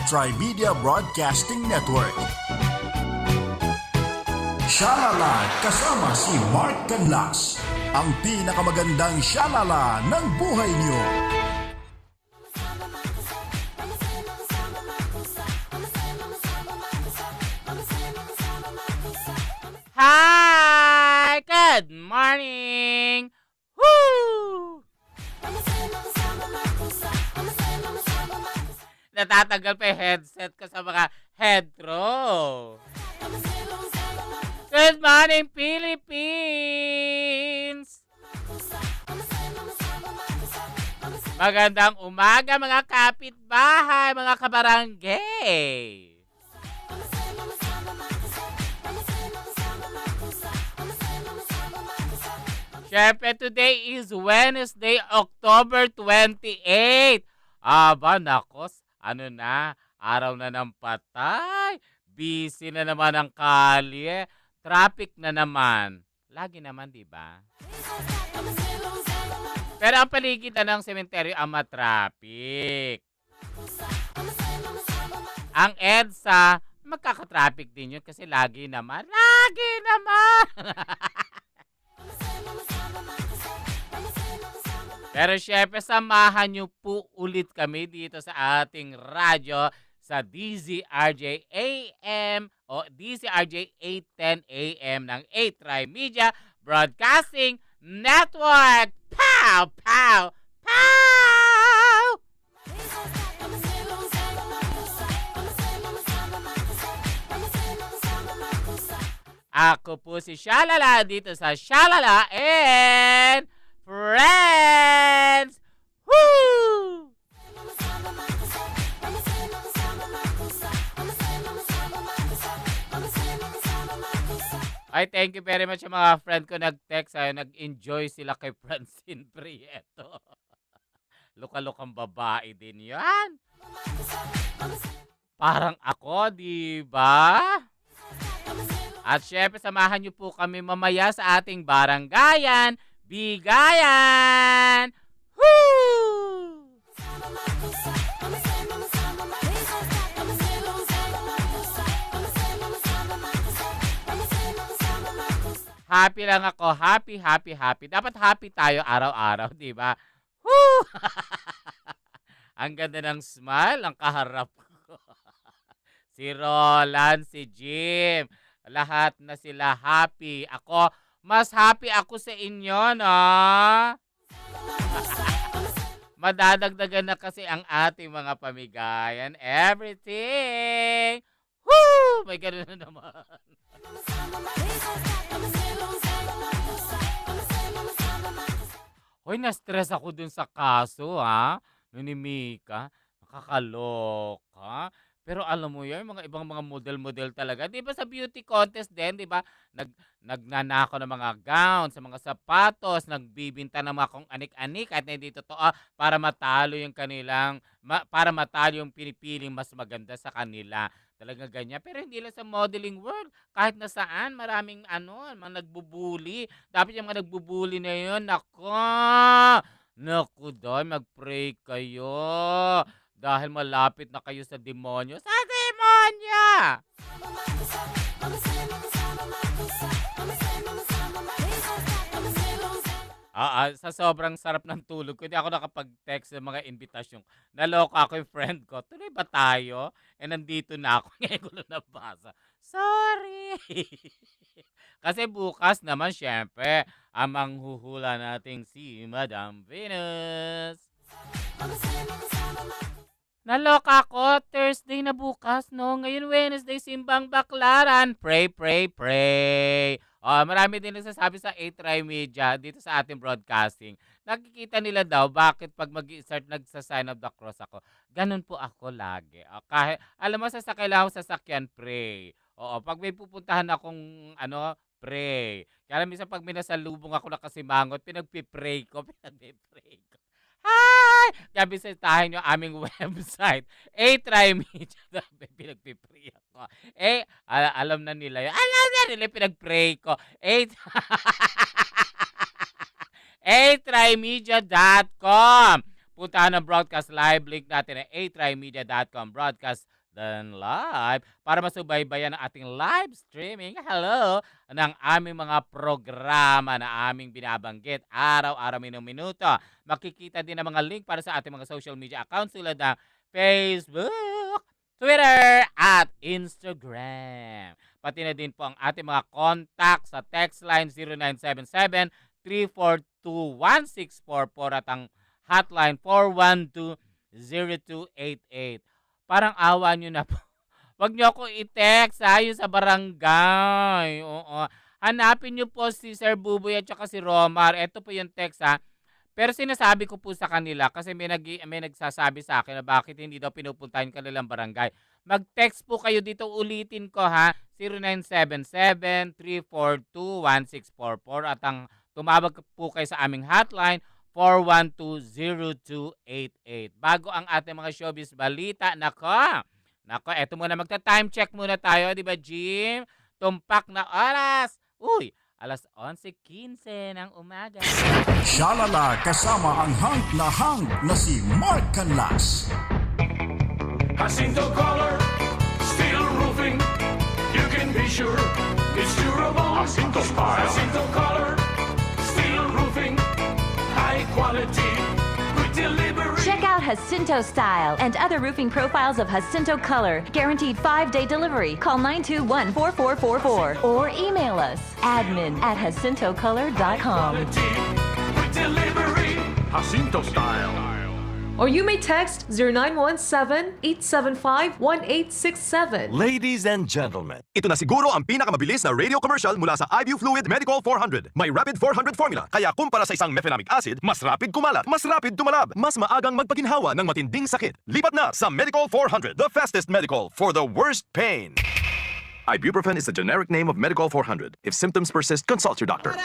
Trimedia Broadcasting Network. Shalala kasama si Mark Canlas, ang pinakamagandang shalala ng buhay niyo. Hi! Good morning! Woo! Natatanggal pa yung headset ko sa mga headro. Good morning, Philippines! Magandang umaga, mga kapitbahay, mga kabarangay! Siyempre, today is Wednesday, October 28. Aba, nakos, araw na ng patay. Busy na naman ang kalye. Traffic na naman. Lagi naman, di ba? Pero ang paligid ng sementeryo ang matraffic. Ang EDSA, magkaka-traffic din yun kasi lagi naman. Pero syempre, samahan niyo po ulit kami dito sa ating radyo sa DZRJ AM o DZRJ 810 AM ng 8 Trimedia Broadcasting Network. Pow! Pow! Pow! Ako po si Shalala dito sa Shalala and Friends! Woo! Ay, thank you very much sa mga friend ko nag-text. Nag-enjoy sila kay Francine Prieto. Luka-lukang babae din yan. Parang ako, di ba? At syempre, samahan niyo po kami mamaya sa ating baranggayan, Bigayan! Woo! Happy lang ako. Happy. Dapat happy tayo araw-araw, di ba? Woo! Ang ganda ng smile, ang kaharap ko. Si Roland, si Jim, lahat na sila happy. Mas happy ako sa inyo, no? Madadagdagan na kasi ang ating mga pamigayan. Everything! Woo! May ganun na naman. Hoy, na-stress ako dun sa kaso, ha? Ni Mika. Nakakaloka. Pero alam mo yan, mga ibang mga model-model talaga. Di ba sa beauty contest din, di ba? Nagnanako ng mga gowns, sa mga sapatos, nagbibinta ng mga kung anik-anik at hindi totoo para matalo yung para matalo yung pinipiling mas maganda sa kanila. Talaga ganyan. Pero hindi lang sa modeling world. Kahit nasaan, maraming mga nagbubuli. Dapat yung mga nagbubuli na yun, naku doy, mag-pray kayo. Dahil malapit na kayo sa demonyo. Sa demonyo! Sa sobrang sarap ng tulog ko, hindi ako nakapag-text ng mga invitasyon. Naloka ako yung friend ko. Tuloy ba tayo? Nandito na ako. Ngayon ko lang nabasa. Sorry! Kasi bukas naman, syempre, ang manghuhula nating si Madam Venus. Naloka ako, Thursday na bukas, no? Ngayon Wednesday, simbang baklaran. Pray. Marami din nagsasabi sa 8 Trimedia dito sa ating broadcasting. Nakikita nila daw bakit pag mag-start nagsa-sign of the cross ako. Ganun po ako lagi. Kahit, alam mo, sasakay lang ako sasakyan, pray. Pag may pupuntahan akong pray. Kaya minsan pag minasalubong ako na kasimangot, pinagpipray ko. Hi! Kaya bisitahin yung aming website. Trimedia. Pinagpipray ako. Alam na nila yun. Alam na nila pinagpray ko. Trimedia.com. puntahan ang broadcast live link natin ay atrimedia.com broadcast then live para masubaybayan ang ating live streaming. Hello! Ng aming mga programa na aming binabanggit araw-araw minuto. Makikita din ang mga link para sa ating mga social media accounts tulad ng Facebook, Twitter, at Instagram. Pati na din po ang ating mga contact sa text line 0977-342-1644 at ang hotline 412-0288. Parang awa nyo na po. Wag nyo ako i-text yung sa barangay. Oo. Hanapin nyo po si Sir Buboy at saka si Romar. Ito po yung text Pero sinasabi ko po sa kanila kasi may nagsasabi sa akin na bakit hindi daw pinupuntahan yung kanilang barangay. Mag-text po kayo dito, ulitin ko 0977-342-1644 at ang tumawag po kayo sa aming hotline 412-0288. Bago ang ating mga showbiz balita, nako, eto muna, magta-time check muna tayo, di ba, Jim? Tumpak na oras. Uy, alas 11:15 ng umaga. Shalala kasama ang hang na si Mark Canlas. Jacinto Color, steel roofing, you can be sure it's durable. Jacinto Style. Jacinto Color, steel roofing, high quality, good delivery. Check out Jacinto Style and other roofing profiles of Jacinto Color. Guaranteed 5-day delivery. Call 921-4444 or email us admin@jacintocolor.com. Quality, good delivery. Jacinto Style. Or you may text 0917-875-1867. Ladies and gentlemen, ito na siguro ang pinakamabilis na radio commercial mula sa IBU Fluid Medical 400. May Rapid 400 formula, kaya kumpara sa isang mefenamic acid, mas rapid kumalat, mas rapid tumalab, mas maagang magpaginhawa ng matinding sakit. Lipat na sa Medical 400, the fastest medical for the worst pain. Ibuprofen is the generic name of Medical 400. If symptoms persist, consult your doctor.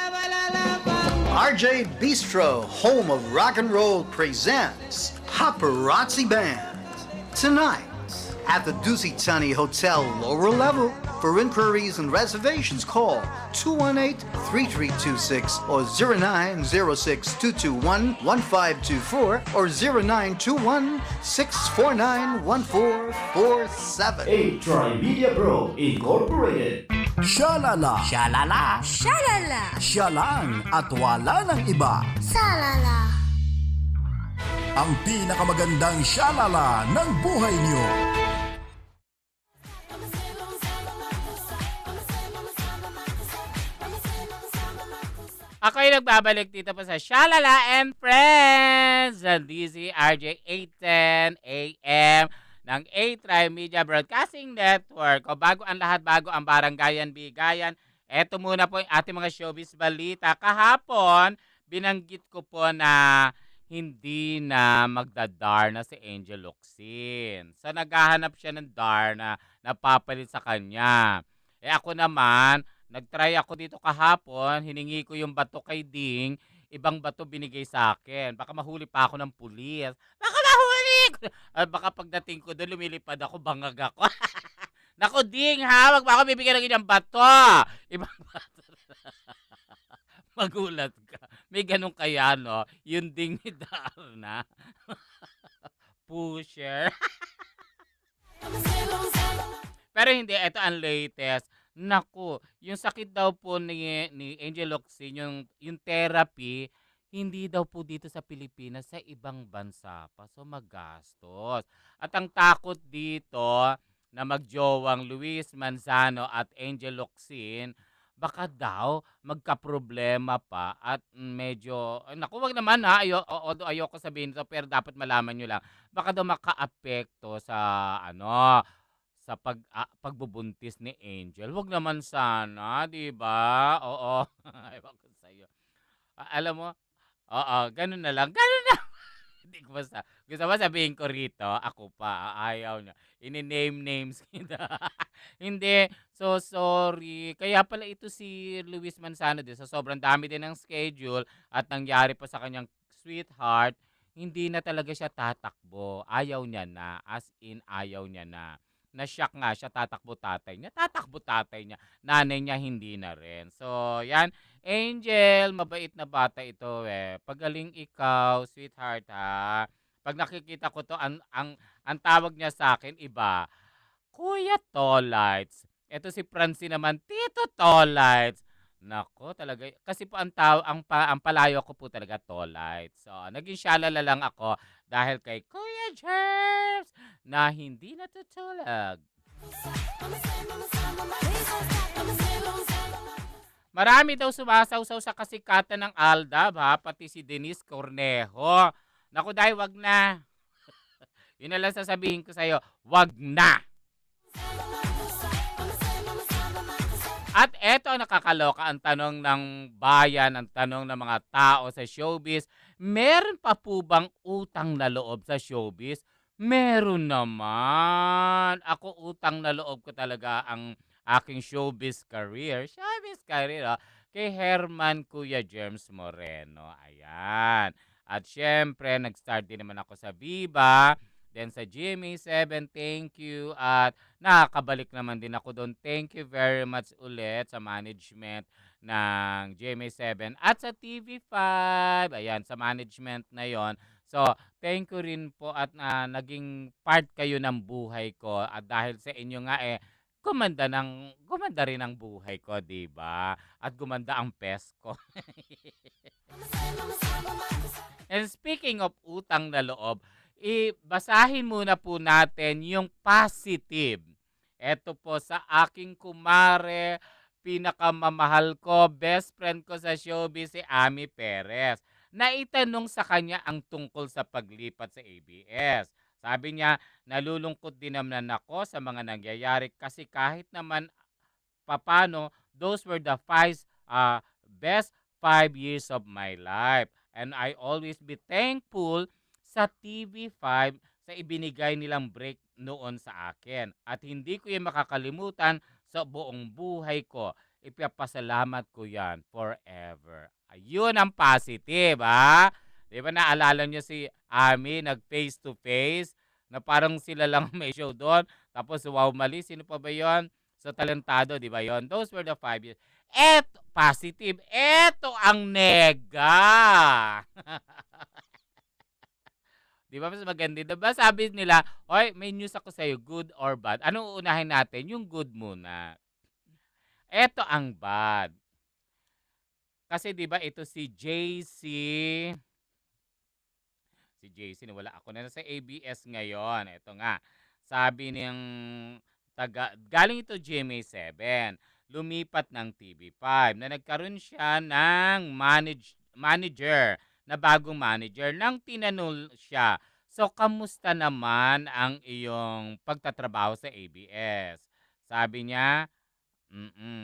RJ Bistro, home of rock and roll, presents Paparazzi Band. Tonight at the Ducey Tunny Hotel, lower level. For inquiries and reservations, call 218-3326 or 0906-221-1524 or 0921-649-1447. Tri-Media Pro Incorporated. Shalala. Shalala. Siyalang at wala ng iba. Salala. Ang pinakamagandang shalala ng buhay niyo. Ako yung nagbabalik dito po sa Shalala and Friends sa DZRJ 810 AM ng A-Tri-Media Broadcasting Network. O bago ang lahat, bago ang Barangayan Bigayan, eto muna po yung ating mga showbiz balita. Kahapon, binanggit ko po na hindi na magdadar na si Angel Locsin. So naghahanap siya ng dar na napapalit sa kanya. Ako naman, nagtry ako dito kahapon, hiningi ko yung bato kay Ding, ibang bato binigay sa akin. Baka mahuli pa ako ng pulis. Baka mahuli! Baka pagdating ko doon, lumilipad ako, bangag ako. Naku, Ding wag ba ako bibigyan ng inyong bato? Ibang bato. Magulat ka. May ganun kaya, no? Yung Ding ni Darna. Pusher. Pero hindi, ito ang latest. Naku, yung sakit daw po ni Angel Locsin, yung therapy, hindi daw po dito sa Pilipinas, sa ibang bansa pa. So magastos. At ang takot dito na magjowang Luis Manzano at Angel Locsin, baka daw magkaproblema pa at medyo, naku, wag naman ayoko sabihin ito, pero dapat malaman nyo lang, baka daw makaapekto sa sa pagbubuntis ni Angel. Wag naman sana, 'di ba? Oo. Ewan ko sa iyo. Alam mo, oo, ganun na lang. Ganun na. Hindi ko basta. Gusto mo sabihin ko rito, ako pa, ayaw niya. Ini-name names kita. Hindi. So, sorry. Kaya pala ito si Luis Manzano din. So, sobrang dami din ng schedule at nangyari pa sa kanyang sweetheart, hindi na talaga siya tatakbo. Ayaw niya na. As in, ayaw niya na. Na-shock nga siya, tatakbo tatay niya, nanay niya hindi na rin. So, yan, Angel, mabait na bata ito Pagaling ikaw, sweetheart ha. Pag nakikita ko 'to, ang tawag niya sa akin iba, Kuya Tolites. Eto si Francine naman, Tito Tolites. Naku, talaga kasi po ang palayo ko po talaga Tolites. So, naging shalala lang ako dahil kay Kuya Germs na hindi natutulog. Marami daw sumasawsaw sa kasikatan ng Aldab, ha, pati si Denise Cornejo. Naku, dahil wag na. Yun na lang sasabihin ko sa'yo, wag na. At eto ang nakakaloka, ang tanong ng bayan, ang tanong ng mga tao sa showbiz, meron pa po bang utang na loob sa showbiz? Meron naman. Ako utang na loob ko talaga ang aking showbiz career. Showbiz career, kay Herman Kuya Germs Moreno. Ayan. At syempre, nag-start din naman ako sa Viva. Then sa GMA7, thank you. At nakakabalik naman din ako doon. Thank you very much ulit sa management ng GMA7 at sa TV5. Ayan, sa management na yon. So, thank you rin po at naging part kayo ng buhay ko. At dahil sa inyo nga gumanda rin ang buhay ko, 'di ba? At gumanda ang pes ko. And speaking of utang na loob, basahin muna po natin yung positive. Ito po sa aking kumare, pinakamamahal ko, best friend ko sa showbiz, si Ami Perez. Naitanong sa kanya ang tungkol sa paglipat sa ABS. Sabi niya, nalulungkot din naman ako sa mga nangyayari kasi kahit naman papano, those were the best 5 years of my life. And I always be thankful sa TV5 sa ibinigay nilang break noon sa akin. At hindi ko yan makakalimutan sa buong buhay ko. Ipapasalamat ko yan forever. Ayun ang positive, ha? Di ba naalala nyo si Ami nag face to face na parang sila lang may show doon. Tapos wow mali, sino pa ba yun? So talentado, di ba yun? Those were the 5 years. Eto, positive. Eto ang nega. Di ba mas maganda? Diba sabi nila, oy, may news ako sa'yo, good or bad. Anong uunahin natin? Yung good muna. Eto ang bad. Kasi di ba ito si JC. Si JC, wala ako na sa ABS ngayon. Ito nga. Sabi niyang galing ito GMA7. Lumipat ng TV5 na nagkaroon siya ng manager na bagong manager nang tinanong siya, so kamusta naman ang iyong pagtatrabaho sa ABS? Sabi niya,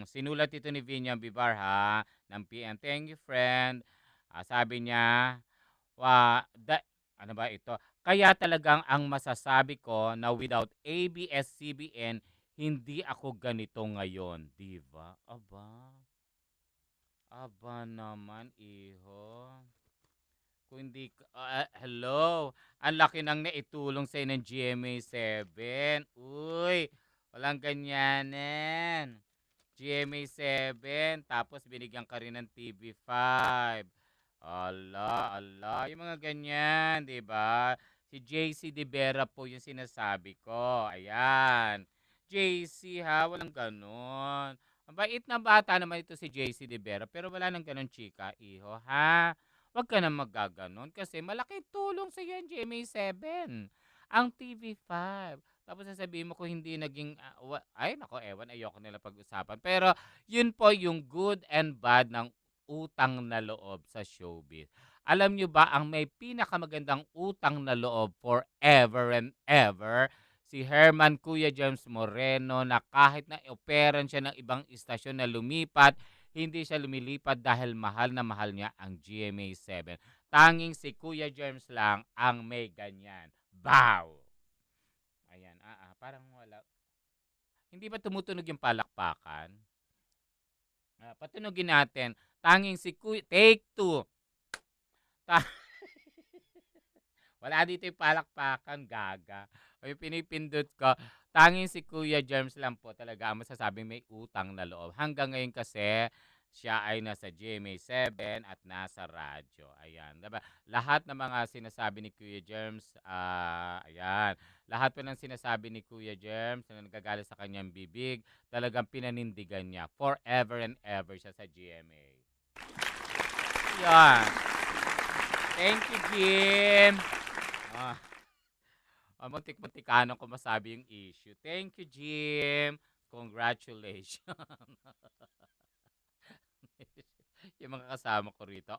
sinulat ito ni Vinyam Bibar, ha, ng PM. Thank you, friend. Sabi niya, ano ba ito? Kaya talagang ang masasabi ko na without ABS-CBN, hindi ako ganito ngayon. Diba? Aba naman, iho. Kung hindi, hello, ang laki nang naitulong sa'yo ng GMA7. Uy, walang ganyanin. GMA7, tapos binigyan ka rin ng TV5. Ala, yung mga ganyan, di ba? Si JC De Vera po yung sinasabi ko. Ayan. JC, ha, walang ganon. Mabait na bata naman ito si JC De Vera, pero wala nang ganon, chika, iho, ha? Huwag ka na magaganon kasi malaking tulong sa iyo ang GMA7. Ang TV5. Tapos sasabihin mo kung hindi naging, ay nako, ewan, ayoko nila pag-usapan. Pero yun po yung good and bad ng utang na loob sa showbiz. Alam nyo ba ang may pinakamagandang utang na loob forever and ever? Si Herman Kuya James Moreno na kahit na operan siya ng ibang istasyon na lumipat, hindi siya lumilipat dahil mahal na mahal niya ang GMA7. Tanging si Kuya Germs lang ang may ganyan. Bow! Ayan, parang wala. Hindi ba tumutunog yung palakpakan? Patunogin natin. Tanging si Kuya, take 2. Wala dito yung palakpakan, gaga. O yung pinipindot ko. Tanging si Kuya Germs lang po talaga ang masasabing may utang na loob. Hanggang ngayon kasi, siya ay nasa GMA7 at nasa radyo. Ayan, diba? Lahat ng mga sinasabi ni Kuya Germs, ayan, lahat po ng sinasabi ni Kuya Germs na nagagalit sa kanyang bibig, talagang pinanindigan niya. Forever and ever siya sa GMA. Yan. Thank you, Jim. Ah, muntik-muntikano ko masabi yung issue. Thank you, Jim. Congratulations. Yung mga kasama ko rito.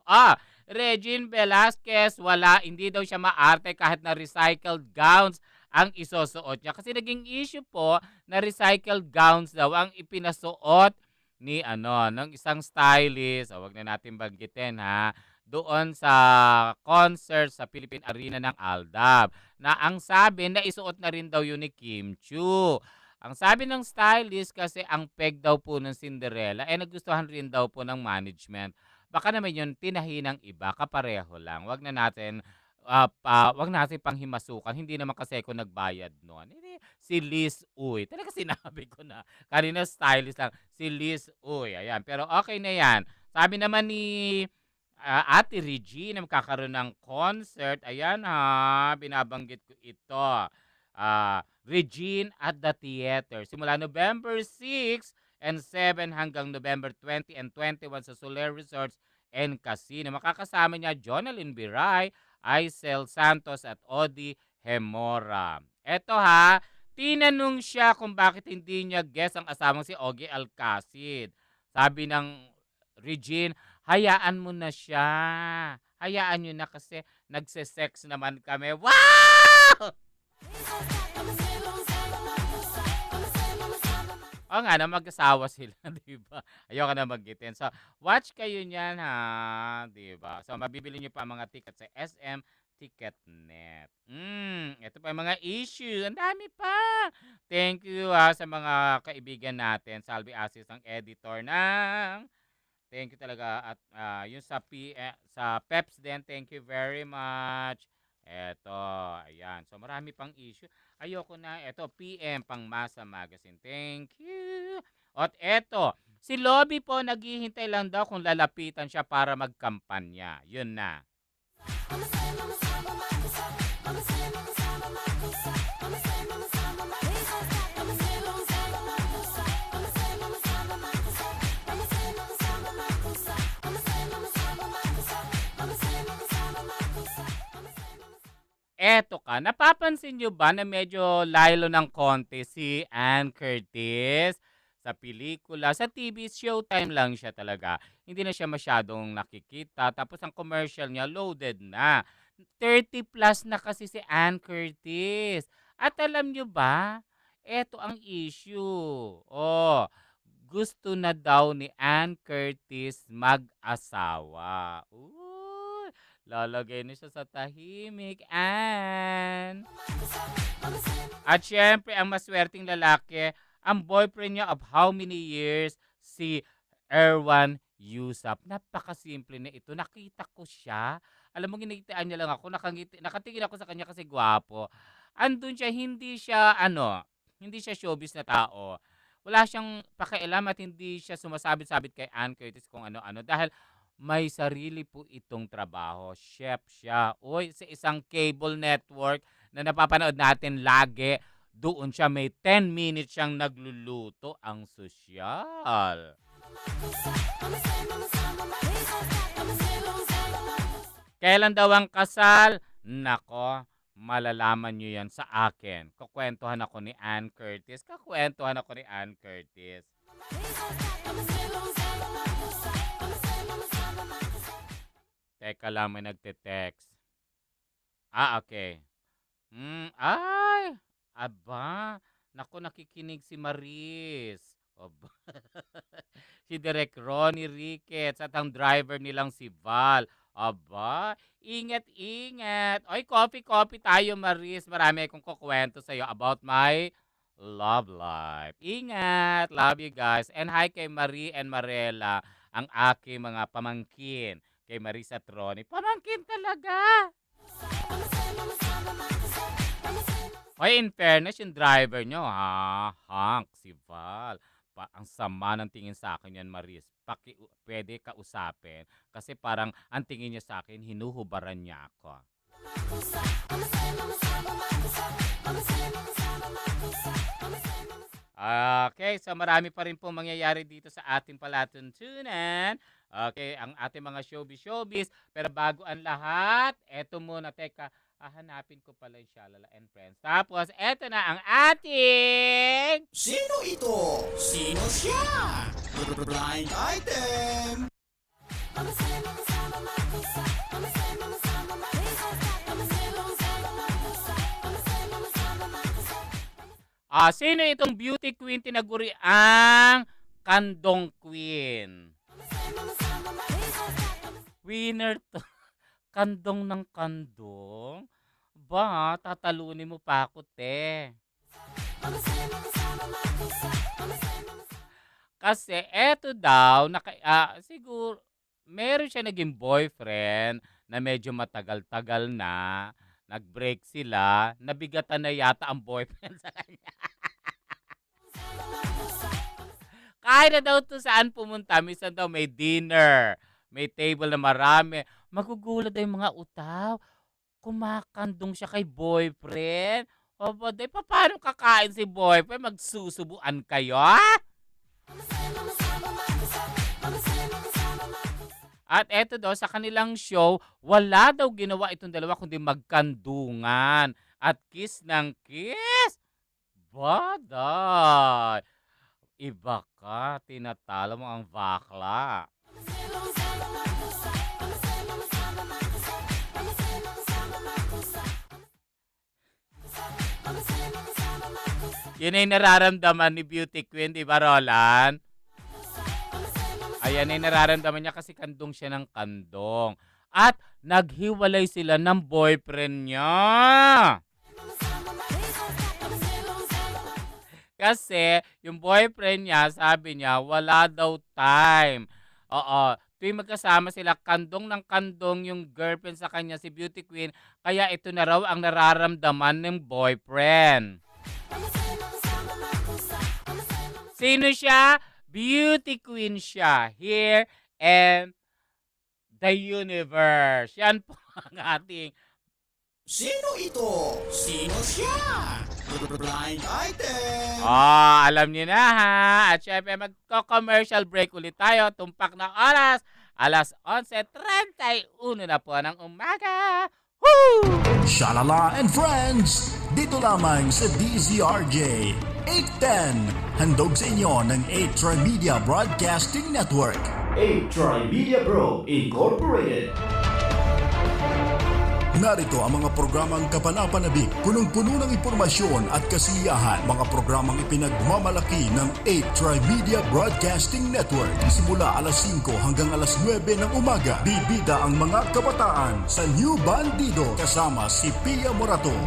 Regine Velasquez, wala, hindi daw siya maarte kahit na recycled gowns ang isusuot niya. Kasi naging issue po na recycled gowns daw ang ipinasuot ni ng isang stylist. Wag na natin banggitin ha. Doon sa concert sa Philippine Arena ng Aldab. Na ang sabi na isuot na rin daw yun ni Kim Chu. Ang sabi ng stylist kasi ang peg daw po ng Cinderella nagustuhan rin daw po ng management. Baka naman yun tinahi ng iba, kapareho lang. Wag natin panghimasukan. Hindi naman kasi ako nagbayad noon. Si Liz Uy. Talaga sinabi ko na. Kanina stylist lang. Si Liz Uy. Ayan. Pero okay na yan. Sabi naman ni Ate Regine na magkakaroon ng concert. Ayan ha. Binabanggit ko ito. Regine at the Theater. Simula November 6 and 7 hanggang November 20 and 21 sa Soler Resorts and Casino. Makakasama niya Jonalyn Biray, Aisel Santos at Odi Hemora. Eto ha, tinanong siya kung bakit hindi niya guess ang asamang si Ogie Alcacid. Sabi ng Regine, hayaan mo na siya. Hayaan nyo na kasi nagse-sex naman kami. Wow! O nga na, mag-asawa sila, di ba? Ayoko na magitin. So, watch kayo niyan, ha? Di ba? So, mabibili niyo pa mga ticket sa SM Ticketnet. Ito pa yung mga issue. Ang dami pa. Thank you sa mga kaibigan natin. Salvi Asis ang editor ng... Thank you talaga. At yung sa PEPS din, thank you very much. Eto, ayan. So, marami pang issue. Ayoko na. Eto, PM pang Masa Magazine. Thank you. At eto, si Lobby po, naghihintay lang daw kung lalapitan siya para magkampanya. Yun na. Eto ka, napapansin nyo ba na medyo laylo ng konti si Ann Curtis sa pelikula? Sa TV, showtime lang siya talaga. Hindi na siya masyadong nakikita. Tapos ang commercial niya, loaded na. 30 plus na kasi si Ann Curtis. At alam nyo ba, eto ang issue. Gusto na daw ni Ann Curtis mag-asawa. Lalagay na siya sa tahimik, Ann. At syempre, ang maswerteng lalaki, ang boyfriend niya of how many years, si Erwan Yusap. Napakasimple na ito. Nakita ko siya. Alam mo, ginigitaan niya lang ako. Nakatingin ako sa kanya kasi gwapo. Andun siya, hindi siya showbiz na tao. Wala siyang pakialam at hindi siya sumasabit-sabit kay Ann Curtis kung ano-ano. Dahil may sarili po itong trabaho. Chef siya. Sa isang cable network na napapanood natin lagi. Doon siya, may 10 minutes siyang nagluluto. Ang sosyal. Kailan daw ang kasal? Nako, malalaman nyo yan sa akin. Kakwentuhan ako ni Ann Curtis. Teka lang, may nagte-text. Okay. Aba. Naku, nakikinig si Maris. Si Direk Ronnie Ricketts at ang driver nilang si Val. Aba, ingat-ingat. Coffee tayo, Maris. Marami akong kukwento sa'yo about my love life. Ingat. Love you guys. And hi kay Marie and Marela, ang aking mga pamangkin. Kay Marisa at Ronnie. Pamangkin talaga. In fairness, yung driver nyo, Hank, si Val. ang sama ng tingin sa akin yan, Maris. Pwede kausapin. Kasi parang ang tingin niya sa akin, hinuhubaran niya ako. Okay, so marami pa rin pong mangyayari dito sa ating palatuntunan. Okay, ang ating mga showbiz. Pero bago ang lahat, eto muna, teka, hahanapin ko pala yung Shalala and Friends. Tapos, eto na ang ating... Sino ito? Sino siya? Blind item! Sino itong beauty queen tinaguri ang Kandong Queen? Winner to. Kandong ng kandong? Ba, tatalunin mo pa ako, te. Kasi eto daw, siguro, meron siya naging boyfriend na medyo matagal-tagal na. Nag-break sila, nabigatan na yata ang boyfriend sa kanya. Kahit na daw to saan pumunta, minsan daw may dinner, may table na marami. Magugulat daw yung mga utaw. Kumakandong siya kay boyfriend. O ba, paano kakain si boyfriend? Magsusubuan kayo? At eto daw, sa kanilang show, wala daw ginawa itong dalawa kundi magkandungan. At kiss ng kiss. Baday. Iba ka, tinatalo mo ang bakla. Yun ay nararamdaman ni Beauty Queen, di ba, Roland? Ayan ay nararamdaman niya kasi kandong siya ng kandong. At naghiwalay sila ng boyfriend niya. Kasi yung boyfriend niya, sabi niya, wala daw time. Oo, tuwing magkasama sila, kandong ng kandong yung girlfriend sa kanya, si Beauty Queen. Kaya ito na raw ang nararamdaman ng boyfriend. Sino siya? Beauty Queen siya. Here in the universe. Yan po ang ating... Sino ito? Sino siya? Blind item! Alam niyo na ha. At syempre magko-commercial break ulit tayo. Tumpak na oras. Alas 11:31 na po ng umaga. Woo! Shalala and Friends! Dito lamang sa DZRJ 810. Handog sa inyo ng 8 Media Broadcasting Network. 8 Tri-Media Pro Incorporated. Narito ang mga programang kapanapanabik, punong-puno ng impormasyon at kasiyahan. Mga programang ipinagmamalaki ng 8 Tri-Media Broadcasting Network. Simula alas 5 hanggang alas 9 ng umaga, bibida ang mga kabataan sa New Bandido kasama si Pia Morato.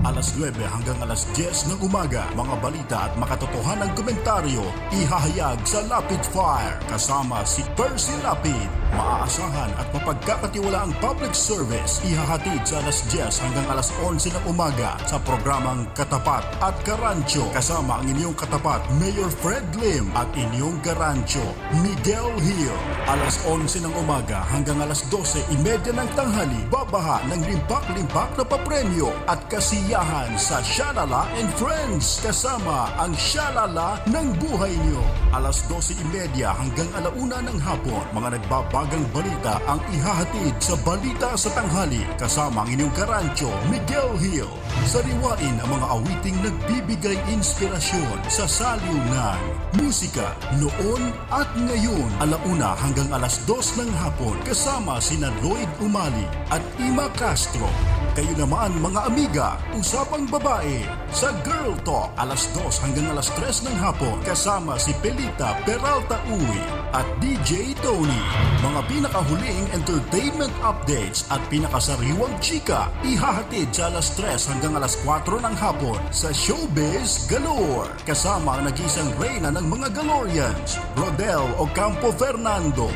Alas 9 hanggang alas 10 ng umaga, mga balita at makatotohanang komentaryo ihahayag sa Lapid Fire kasama si Percy Lapid. Maaasahan at mapagkakatiwalaang public service ihahatid sa alas 10 hanggang alas 11 ng umaga sa programang Katapat at Karancho kasama ang inyong katapat Mayor Fred Lim at inyong Karancho Miguel Hill. Alas 11 ng umaga hanggang alas 12:30 ng tanghali, babaha ng limpak-limpak na papremyo at kasiyahan sa Shalala and Friends kasama ang Shalala ng buhay nyo. Alas 12:30 hanggang alauna ng hapon, mga nagbabagang balita ang ihahatid sa Balita sa Tanghali kasama ang inyong Karancho Miguel Hill. Sariwain ang mga awiting nagbibigay inspirasyon sa saliw ng musika noon at ngayon. Alauna hanggang alas 2 ng hapon kasama sina Lloyd Umali at Ima Castro. Kayo naman mga amiga, usapang babae sa Girl Talk alas 2 hanggang alas 3 ng hapon kasama si Pelita Peralta Uy at DJ Tony. Mga pinakahuling entertainment updates at pinakasariwang chika ihahatid sa alas 3 hanggang alas 4 ng hapon sa Showbiz Galore kasama ang nag-isang reyna ng mga Galorians, Rodel Ocampo Fernando.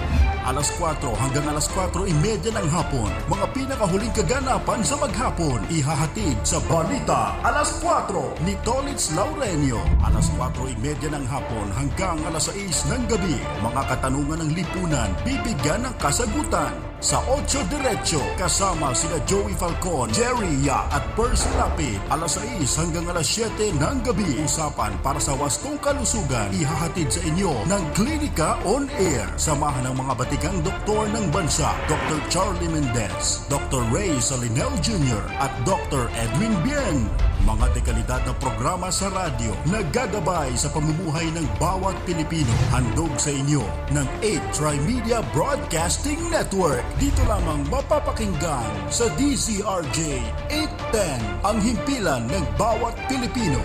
alas 4 hanggang alas 4:30 ng hapon. Mga pinakahuling kaganapan sa maghapon, ihahatid sa Balita alas 4 ni Tolitz Laurenio. Alas 4:30 ng hapon hanggang alas 6 ng gabi. Mga katanungan ng lipunan, bibigyan ng kasagutan. Sa 8 Diretso, kasama sina Joey Falcon, Jerry Ya at Percy Lapid. Alas 6 hanggang alas 7 ng gabi. Usapan para sa wastong kalusugan, ihahatid sa inyo ng Klinika On Air. Samahan ng mga batikang doktor ng bansa, Dr. Charlie Mendez, Dr. Ray Salinel Jr. at Dr. Edwin Bien. Mga dekalidad na programa sa radyo na gagabay sa pamumuhay ng bawat Pilipino. Handog sa inyo ng 8 Trimedia Broadcasting Network. Dito lamang mapapakinggan sa DZRJ 810, ang himpilan ng bawat Pilipino.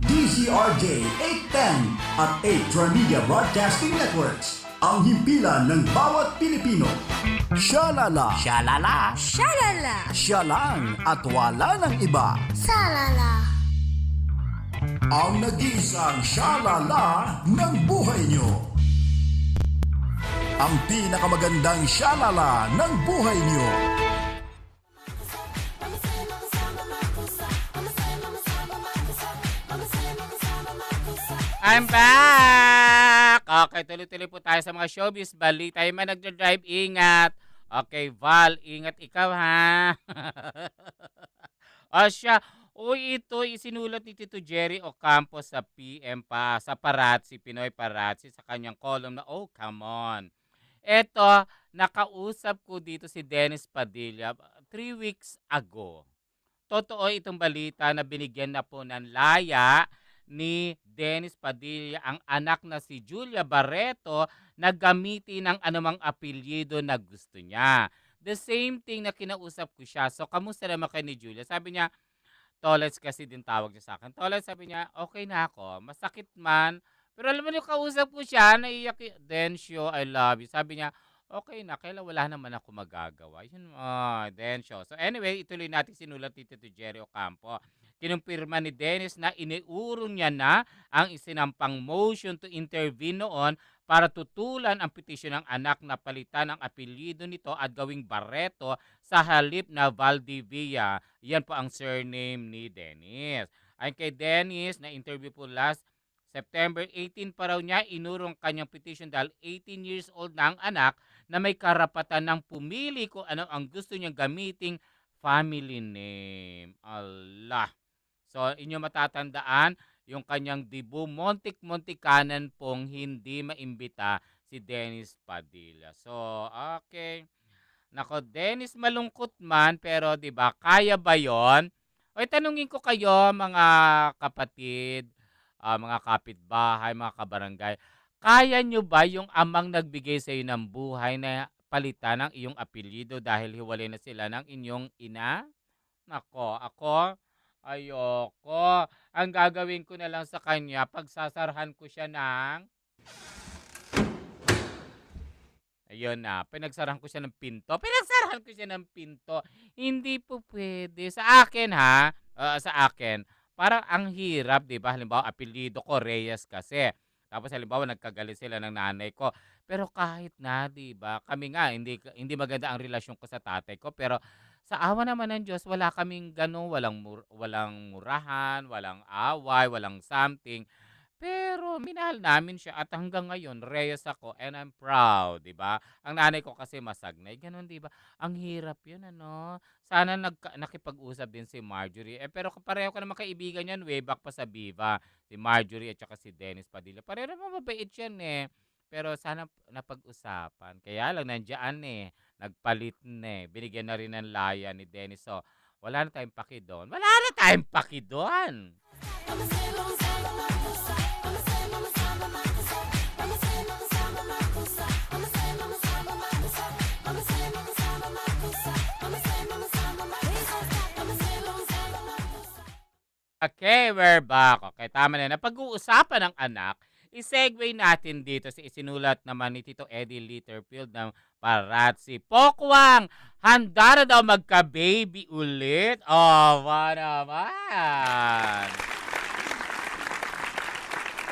DZRJ 810 at 8 Trimedia Broadcasting Networks, ang himpilan ng bawat Pilipino. Shalala! Shalala! Shalala! Siya lang at wala ng iba. Salala! Ang nag-iisang shalala ng buhay nyo. Ang pinakamagandang shalala ng buhay nyo. I'm back! Okay, tuloy-tuloy po tayo sa mga showbiz balita. Yung mga nagdadrive, ingat. Okay, Val, ingat ikaw ha. O siya, ito isinulat ni Tito Jerry Ocampo sa PM pa, sa Parazzi, Pinoy Parazzi, sa kanyang column na, oh, come on. Ito, nakausap ko dito si Dennis Padilla 3 weeks ago. Totoo itong balita na binigyan na po ng laya ni Dennis Padilla ang anak na si Julia Barreto na gamitin ng anumang apelyido na gusto niya. The same thing na kinausap ko siya. So, kamusta naman kay ni Julia? Sabi niya, Tolets kasi din tawag niya sa akin. Tolets, sabi niya, okay na ako. Masakit man. Pero alam mo yung kausap ko siya, naiyak, Densyo, I love you. Sabi niya, okay na, kailan wala naman ako magagawa. Yun, Densyo. So anyway, ituloy natin sinulat ni Tito Jerry Ocampo. Kinumpirma ni Dennis na iniurong niya na ang isinampang motion to intervene noon para tutulan ang petisyon ng anak na palitan ang apelyido nito at gawing Barreto sa halip na Valdivia. Yan po ang surname ni Dennis. Ayon kay Dennis, na interview po last September 18 pa raw niya inurong kanyang petition dahil 18 years old na ang anak na may karapatan ng pumili kung ano ang gusto niyang gamiting family name. Allah. So, inyo matatandaan, yung kanyang debut, Montik-Montikanan pong hindi maimbita si Dennis Padilla. So, okay. Nako, Dennis, malungkot man, pero 'di ba kaya ba 'yon? O tanungin ko kayo, mga kapatid, mga kapitbahay, mga kabarangay, kaya nyo ba yung amang nagbigay sa iyo ng buhay na palitan ng iyong apelyido dahil hiwalay na sila ng inyong ina? Nako, ako, ayoko. Ang gagawin ko na lang sa kanya, pagsasarhan ko siya ng... Ayun na, pinagsarahan ko siya ng pinto. Hindi po pwede. Sa akin ha, sa akin, parang ang hirap, di ba? Halimbawa, apelyido ko, Reyes kasi. Tapos halimbawa, nagkagalit sila ng nanay ko. Pero kahit na, di ba? Kami nga, hindi maganda ang relasyon ko sa tatay ko. Pero sa awa naman ng Diyos, wala kaming gano'n, walang murahan, walang away, walang something. Pero minahal namin siya at hanggang ngayon, Reyes ako and I'm proud, di ba? Ang nanay ko kasi masagnay, ganun, di ba? Ang hirap yun, ano? Sana nakipag-usap din si Marjorie. Pero pareho ka naman kaibigan yan, way back pa sa Viva. Si Marjorie at saka si Dennis Padilla. Pareho naman mabait yan eh. Pero sana napag-usapan. Kaya lang, nandiyan eh. Nagpalit na eh. Binigyan na rin ng laya ni Dennis. So, wala na tayong paki doon. Okay, we're back. Okay, tama na. Napag-uusapan ng anak, i-segue natin dito sa isinulat naman ni Tito Eddie Litterfield ng Parazzi. Pokwang, handa na daw magka-baby ulit. Oh, ba naman?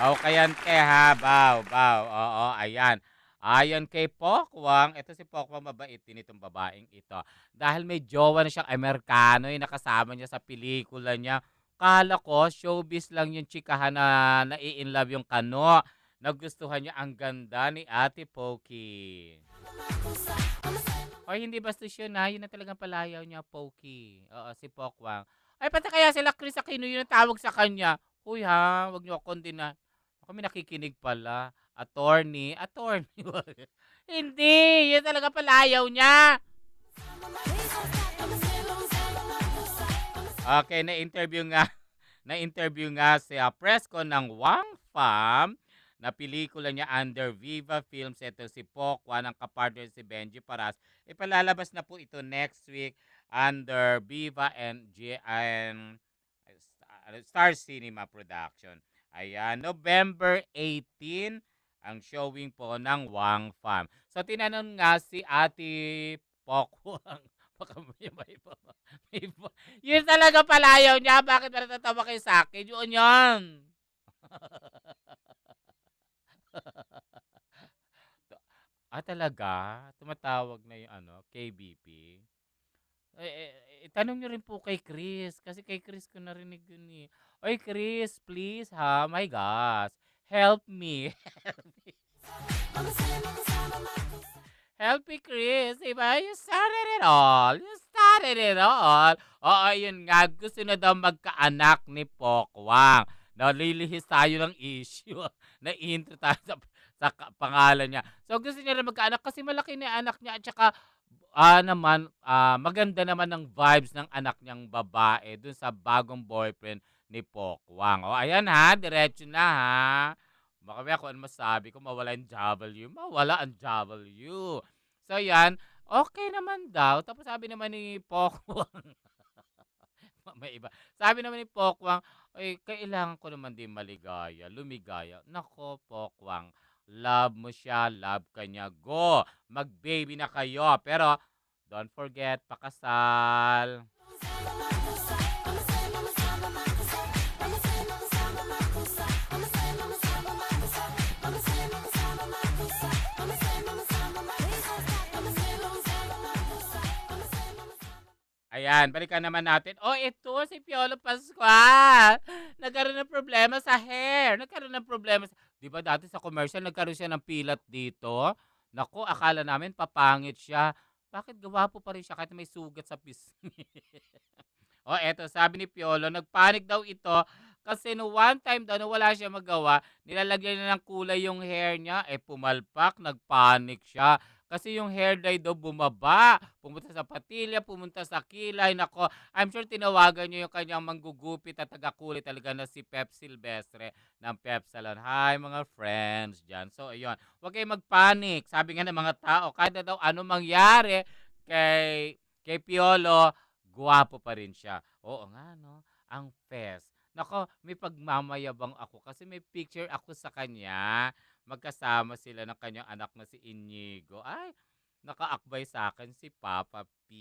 Baw kayan te ha, baw. Oo, ayan. Ayon kay Pokwang, ito si Pokwang mabait din itong babaeng ito. Dahil may jowa na siyang Amerikano yung nakasama niya sa pelikula niya. Kala ko, showbiz lang yung chikahan na nai-inlove yung kano. Nagustuhan niya ang ganda ni Ate Pokey. Hoy, hindi bastos yun ha. Yun na talagang palayaw niya, Pokey. Oo, si Pokwang. Ay, pati kaya sila Chris Aquino yun ang tawag sa kanya. Huy ha, wag niyo akong din. Ako may nakikinig pala. Attorney. Hindi, yun talaga palayaw niya. Okay, na-interview nga si Presko ng Wang Pham na pelikula niya under Viva Films. Ito si Pokwa ng kapartner si Benji Paras. Ipalalabas na po ito next week under Viva and Star Cinema Production. Ayan, November 18 ang showing po ng Wang Pham. So tinanong nga si Ate Pokwang, baka may yun talaga palayaw niya. Bakit ba natatawa kayo sa akin? Yun. Talaga? Tumatawag na yung KBP? Tanong nyo rin po kay Chris. Kasi kay Chris ko narinig yun eh. Oy, Chris, please ha. My gosh. Help me. Help me, Chris. Diba? You started it all. Oo, yun nga. Gusto na daw magkaanak ni Pokwang. Nalilihis tayo ng issue. Na-intro tayo sa pangalan niya. So, gusto niya rin magkaanak kasi malaki na anak niya. At saka, maganda naman ng vibes ng anak niyang babae dun sa bagong boyfriend ni Pokwang. O, ayan ha. Diretso na ha. Baka kung ano masabi ko, mawala ang W. So, yan. Okay naman daw. Tapos sabi naman ni Pokwang, may iba. Sabi naman ni Pokwang, ay, kailangan ko naman din lumigaya. Nako, Pokwang, love mo siya, love ka niya. Go! Mag-baby na kayo. Pero, don't forget, pakasal. Ayan, balikan naman natin. Oh, ito si Piolo Pascual. Nagkaroon ng problema sa hair. Di ba dati sa commercial, nagkaroon siya ng pilat dito? Naku, akala namin papangit siya. Bakit gawapo pa rin siya kahit may sugat sa pisngi? Oh, eto, sabi ni Piolo, nagpanik daw ito kasi no one time daw na wala siya magawa, nilalagyan niya ng kulay yung hair niya, pumalpak, nagpanik siya. Kasi yung hair dye daw bumaba, pumunta sa patilya, pumunta sa kilay. Nako, I'm sure tinawagan niyo yung kanyang manggugupit at tagakulit talaga na si Pep Silvestre ng Pep Salon. Hi mga friends dyan. So, ayun, huwag kayong magpanik. Sabi nga ng mga tao, kahit na daw ano mangyari kay Piolo, guwapo pa rin siya. Oo nga, no? Ang fest. Nako, may pagmamayabang ako kasi may picture ako sa kanya. Magkasama sila ng kanyang anak na si Inigo. Ay, nakaakbay sa akin si Papa P.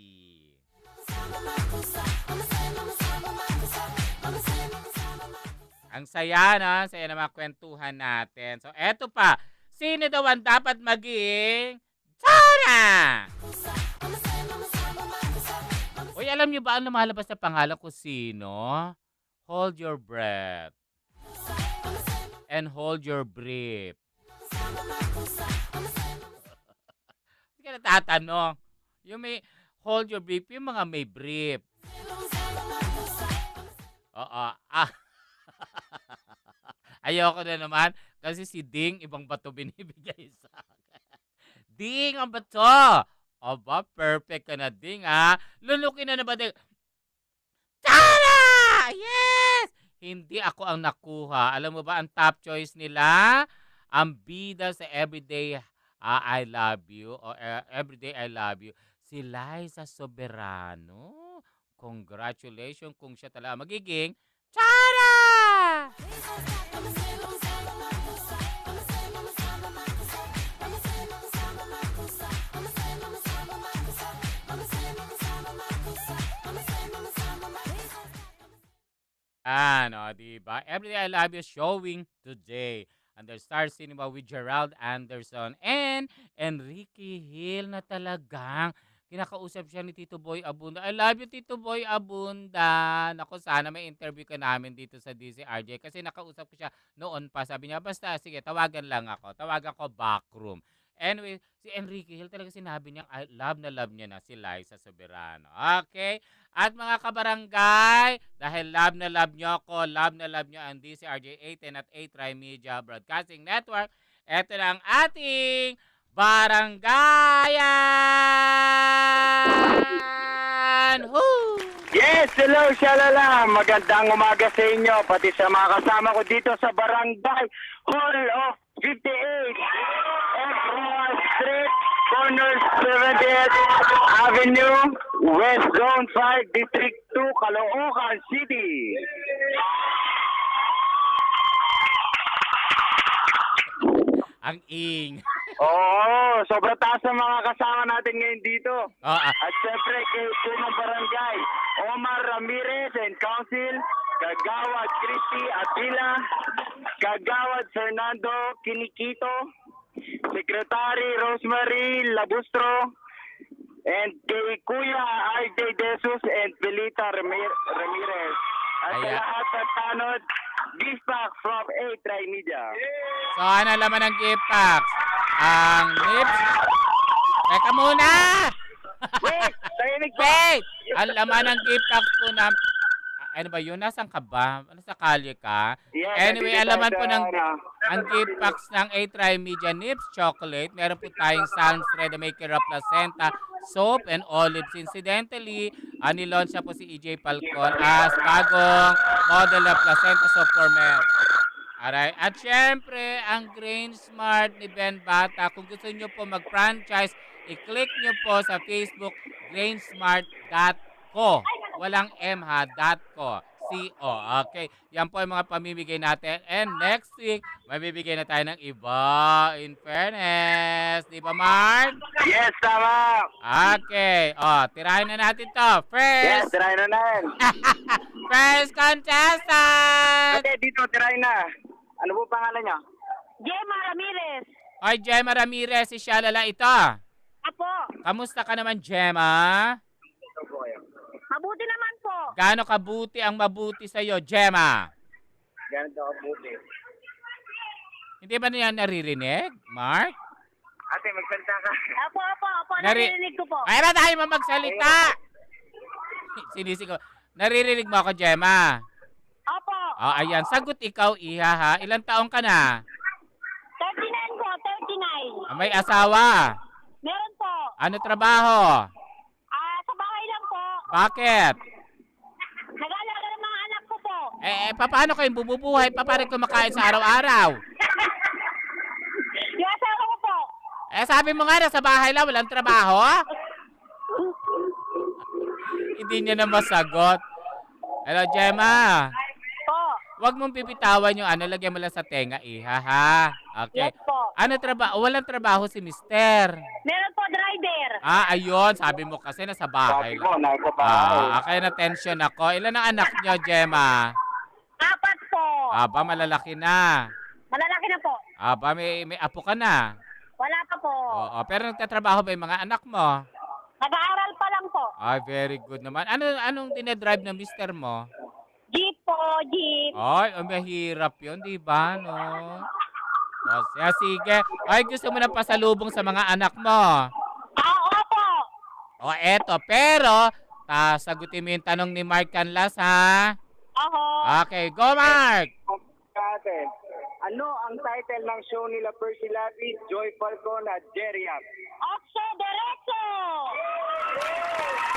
Ang saya na. Saya na mga kwentuhan natin. So, eto pa. Sino daw ang dapat maging Tara! Uy, alam niyo ba ang lumalabas na pangalan ko sino? Hold your breath. And hold your breath. Hindi ka natatanong. Yung may hold your breath, yung mga may breath. Oo. Ayoko na naman kasi si Ding ibang bato binibigay sa akin. Ding ang bato! Aba, perfect ka na, Ding, ha? Lulukin na ba, Ding? Tara! Yes! Hindi ako ang nakuha. Alam mo ba, ang top choice nila? Ang bida sa Everyday I Love You o Everyday I Love You, si Liza Soberano. Congratulations kung siya talaga magiging Tara! Diba? Everyday I Love You showing today. under Star Cinema with Gerald Anderson and Enrique Hill na talagang kinakausap siya ni Tito Boy Abunda. I love you, Tito Boy Abunda. Naku, sana may interview ka namin dito sa DCRJ kasi nakausap ko siya noon pa. Sabi niya, basta sige, tawagan lang ako. Tawagan ko backroom. Anyway, si Enrique Hill talaga sinabi niya, love niya na si Liza Soberano. Okay? At mga kabarangay, dahil love na love niyo ako, love na love niyo ang DCRJ 810 at 8 Media Broadcasting Network, eto na ang ating Barangayan! Woo! Yes, hello, shalala. Magandang umaga sa inyo, pati sa mga kasama ko dito sa Barangay Hall of 58, F1 Street, corner 70th Avenue, West Zone 5, District 2, Caloocan City. Ang ing. Oo, sobrang taas ang mga kasama natin ngayon dito. Ah, At syempre, kay Punong Barangay, Omar Ramirez and Council, Kagawad Christy Atila, Kagawad Fernando Kinikito, Secretary Rosemary Labustro, and kay Kuya RJ Desus and Pelita Ramirez. At sa Ayan. lahat ng tanod, gift pack from 8 Media. So, ano laman ng gift packs? Ang lips. Teka muna! Wait! Tahimik pa! Wait! Ang laman ng gift packs po na... Ano ba yun? Nasaan ka ba? Nasa kalye ka? Yeah, Anyway, nandito alaman tayo po sa, ng ano, ang gift packs ng 8 Media Nips Chocolate. Meron po tayong Salms Red Maker of Placenta Soap and Olives. Incidentally, nilaunch na po si EJ Falcon as bagong model of Placenta Soap for Men. Alright. At syempre, ang Grain Smart ni Ben Bata. Kung gusto nyo po mag-franchise, i-click nyo po sa Facebook, grainsmart.co. Walang M ha, .co. C-O. Okay. Yan po yung mga pamimigay natin. And next week, mabibigay na tayo ng iba. In fairness. Di ba, Mark? Yes, tama! Okay. Tirahin na natin to. Yes, First, tirahin na natin. first contestant! Okay, dito, tirahin na. Ano po pangalan niya? Gemma Ramirez. Hoy, Gemma Ramirez, si Shalala ito. Apo, Kamusta ka naman, Gemma? mabuti naman po. Gaano kabuti ang mabuti sa'yo, Gemma? Ganun daw kabuti. Hindi ba niya naririnig, Mark? Ate, magsalita ka. Apo, naririnig ko po. Ay, ba tayo magsalita? Sinisigaw. Naririnig mo ako, Gemma? Apo, Ayan. Sagot ikaw, Iha, ha? Ilang taong ka na? 39 po, 39. May asawa? Meron po. Ano trabaho? Sa bahay lang po. Bakit? Nag-alaga ng mga anak ko po. Paano kayong bumubuhay? Paano kumakain sa araw-araw? Yung asawa ko po. Sabi mo nga, sa bahay lang, walang trabaho? Hindi niya na masagot. Hello, Gemma. Po. Huwag mong pipitawan yung lagyan mo lang sa tenga, Iha, ha? Okay. Yes po. Ano trabaho? Walang trabaho si Mister. Meron po, driver. Ayun. Sabi mo kasi nasa bahay Sabi ko, lang. nasa bahay. Kaya na-tension ako. Ilan ang anak niyo, Gemma? 4 po. Aba, malalaki na. Malalaki na po. Aba, may apo ka na. Wala pa po. Oo, pero nagtatrabaho ba yung mga anak mo? Nag-aaral pa lang po. Ay, very good naman. Anong dinedrive ng mister mo? Jeep po, jeep. Ay, mahirap yun, di ba, no? Sige. Ay, gusto mo na pasalubong sa mga anak mo. Opo. Eto. Pero, sagutin mo yung tanong ni Mark Canlas, ha? Oho. Okay, go, Mark! Ate, ano ang title ng show nila Percy Lapid, Joy Falcon at Jerry Yap? Ocho Derecho.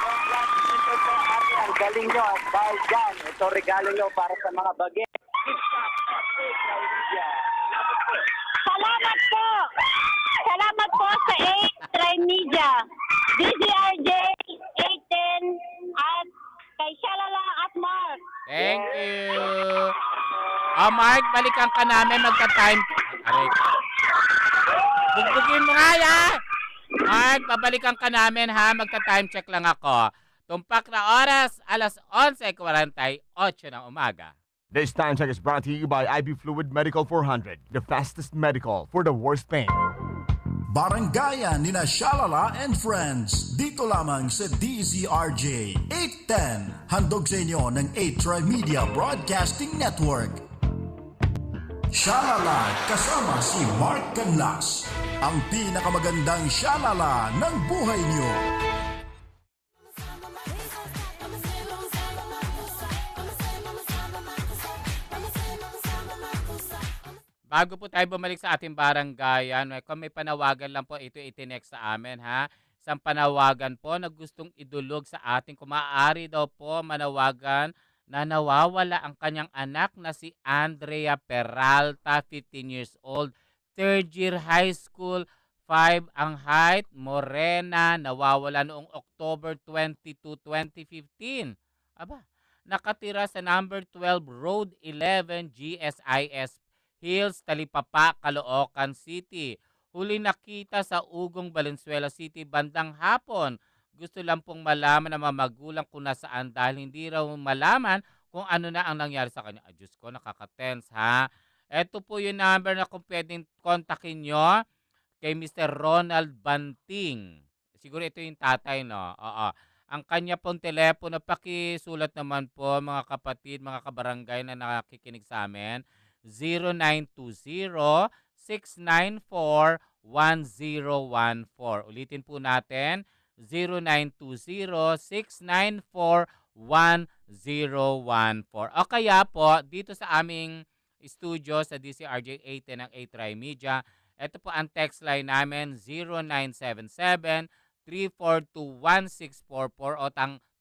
Congratulations po, ate. Ang galing nyo. At dahil dyan, ito regalo nyo para sa mga bagay. Salamat po. Salamat po sa 8 Media. DCRJ 810 at kay Shalala at Mark. Thank you! Mark, balikan ka namin magka-time. Aray. Bugbugin mo nga yan! Mark, babalikan ka namin ha. Magka-time check lang ako. Tumpak na oras, alas 11:48 ng umaga. This time check is brought to you by IB Fluid Medical 400, the fastest medical for the worst pain. Barangayan nina Shalala and Friends. Dito lamang sa DZRJ 810. Handog sa inyo ng 8 Media Broadcasting Network. Shalala kasama si Mark Canlas. Ang pinakamagandang shalala ng buhay niyo. Bago po tayo bumalik sa ating baranggayan, kung may panawagan lang po, ito itinext sa amin ha. Isang panawagan po na gustong idulog sa ating, kung maaari daw po manawagan na nawawala ang kanyang anak na si Andrea Peralta, 15 years old, third year high school, 5 ang height, morena, nawawala noong October 22, 2015. Aba, nakatira sa number 12 Road 11 GSIS Hills, Talipapa, Caloocan City. Huli nakita sa Ugong, Valenzuela City bandang hapon. Gusto lang pong malaman ng mga magulang kung nasaan dahil hindi raw malaman kung ano na ang nangyari sa kanya. Diyos ko, nakaka-tense ha. Ito po yung number na kung pwedeng kontakin nyo kay Mr. Ronald Banting. Siguro ito yung tatay, no? Oo. Ang kanya pong telepono, pakisulat naman po mga kapatid, mga kabarangay na nakikinig sa amin. 0920-694-1014. Ulitin po natin, 0920-694-1014. O kaya po, dito sa aming studio sa DCRJ 8 ng 8 Media, ito po ang text line namin, 0977-342-1644 o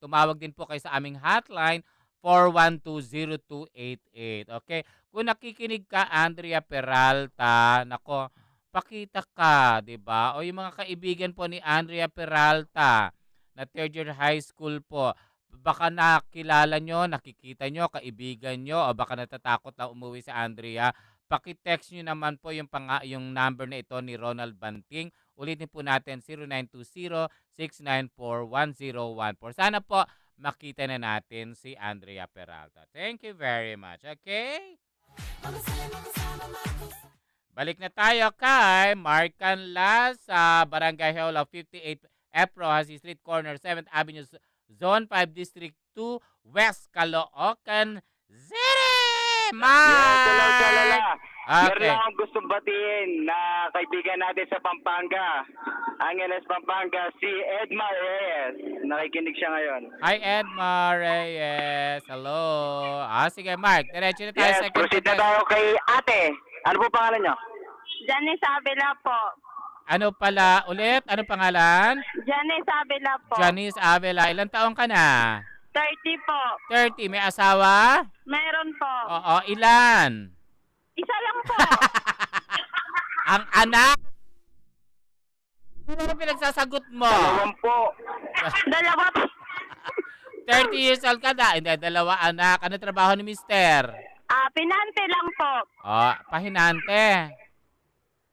tumawag din po kayo sa aming hotline, 412-0288. Okay? Kung nakikinig ka, Andrea Peralta, nako, pakita ka, 'di ba? O yung mga kaibigan po ni Andrea Peralta na third year high school po, baka nakilala nyo, nakikita nyo, kaibigan nyo, o baka natatakot na umuwi si Andrea, paki-text nyo naman po yung number na ito ni Ronald Banting. Ulitin po natin, 0920-694-1014. Sana po makita na natin si Andrea Peralta. Thank you very much. Okay? Balik na tayo kay Mark Canlas sa Barangay Heola 58 Eprohasi Street Corner, 7th Avenue, Zone 5, District 2, West Caloocan City! Mark! Meron lang akong gustong batiin na kaibigan natin sa Pampanga. Angeles, Pampanga, si Edmar Reyes. Nakikinig siya ngayon. Hi, Edmar Reyes. Hello. Sige, Mark. Diretso na tayo Yes, sa second proceed na tayo kay ate. Ano po pangalan niyo? Janice Avila po. Ano pala ulit? Ano pangalan? Janice Avila po. Janice Avila. Ilang taong ka na? 30 po. 30. May asawa? Meron po. Oo. Ilan? Isa lang po. Ang anak? Ano pinagsasagot mo? Dalawang po. Dalawa po. 30 years old ka na. Hindi, dalawa anak. Ano trabaho ni mister? Pinante lang po. Pahinante.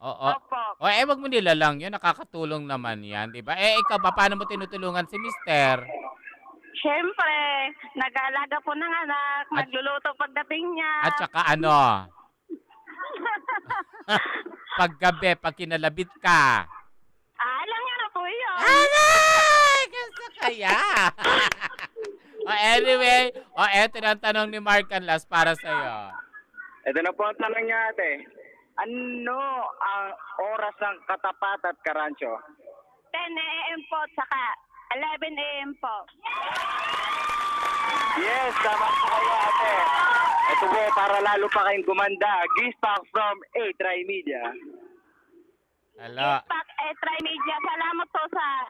Oo. Opo. Wag mo nilalang yun. Nakakatulong naman yan, di ba? Ikaw pa, paano mo tinutulungan si mister? Siyempre, nag-aalaga po ng anak, nagluluto pagdating niya. At saka ano? Paggabi, pag kinalabit ka. Alam niyo na po yun. Alay! Gusto kaya? Anyway, eto na ang tanong ni Mark Canlas para sa'yo. Ito na po ang tanong niya ate. Ano ang oras ng Katapat at Karancho? 10 a.m. po, saka 11 a.m. po. Yes, tama po kayo ate. Ito po, para lalo pa kayong gumanda. Gispak from A-Try Media. Hello. Gispak A-Try Media. Salamat po sa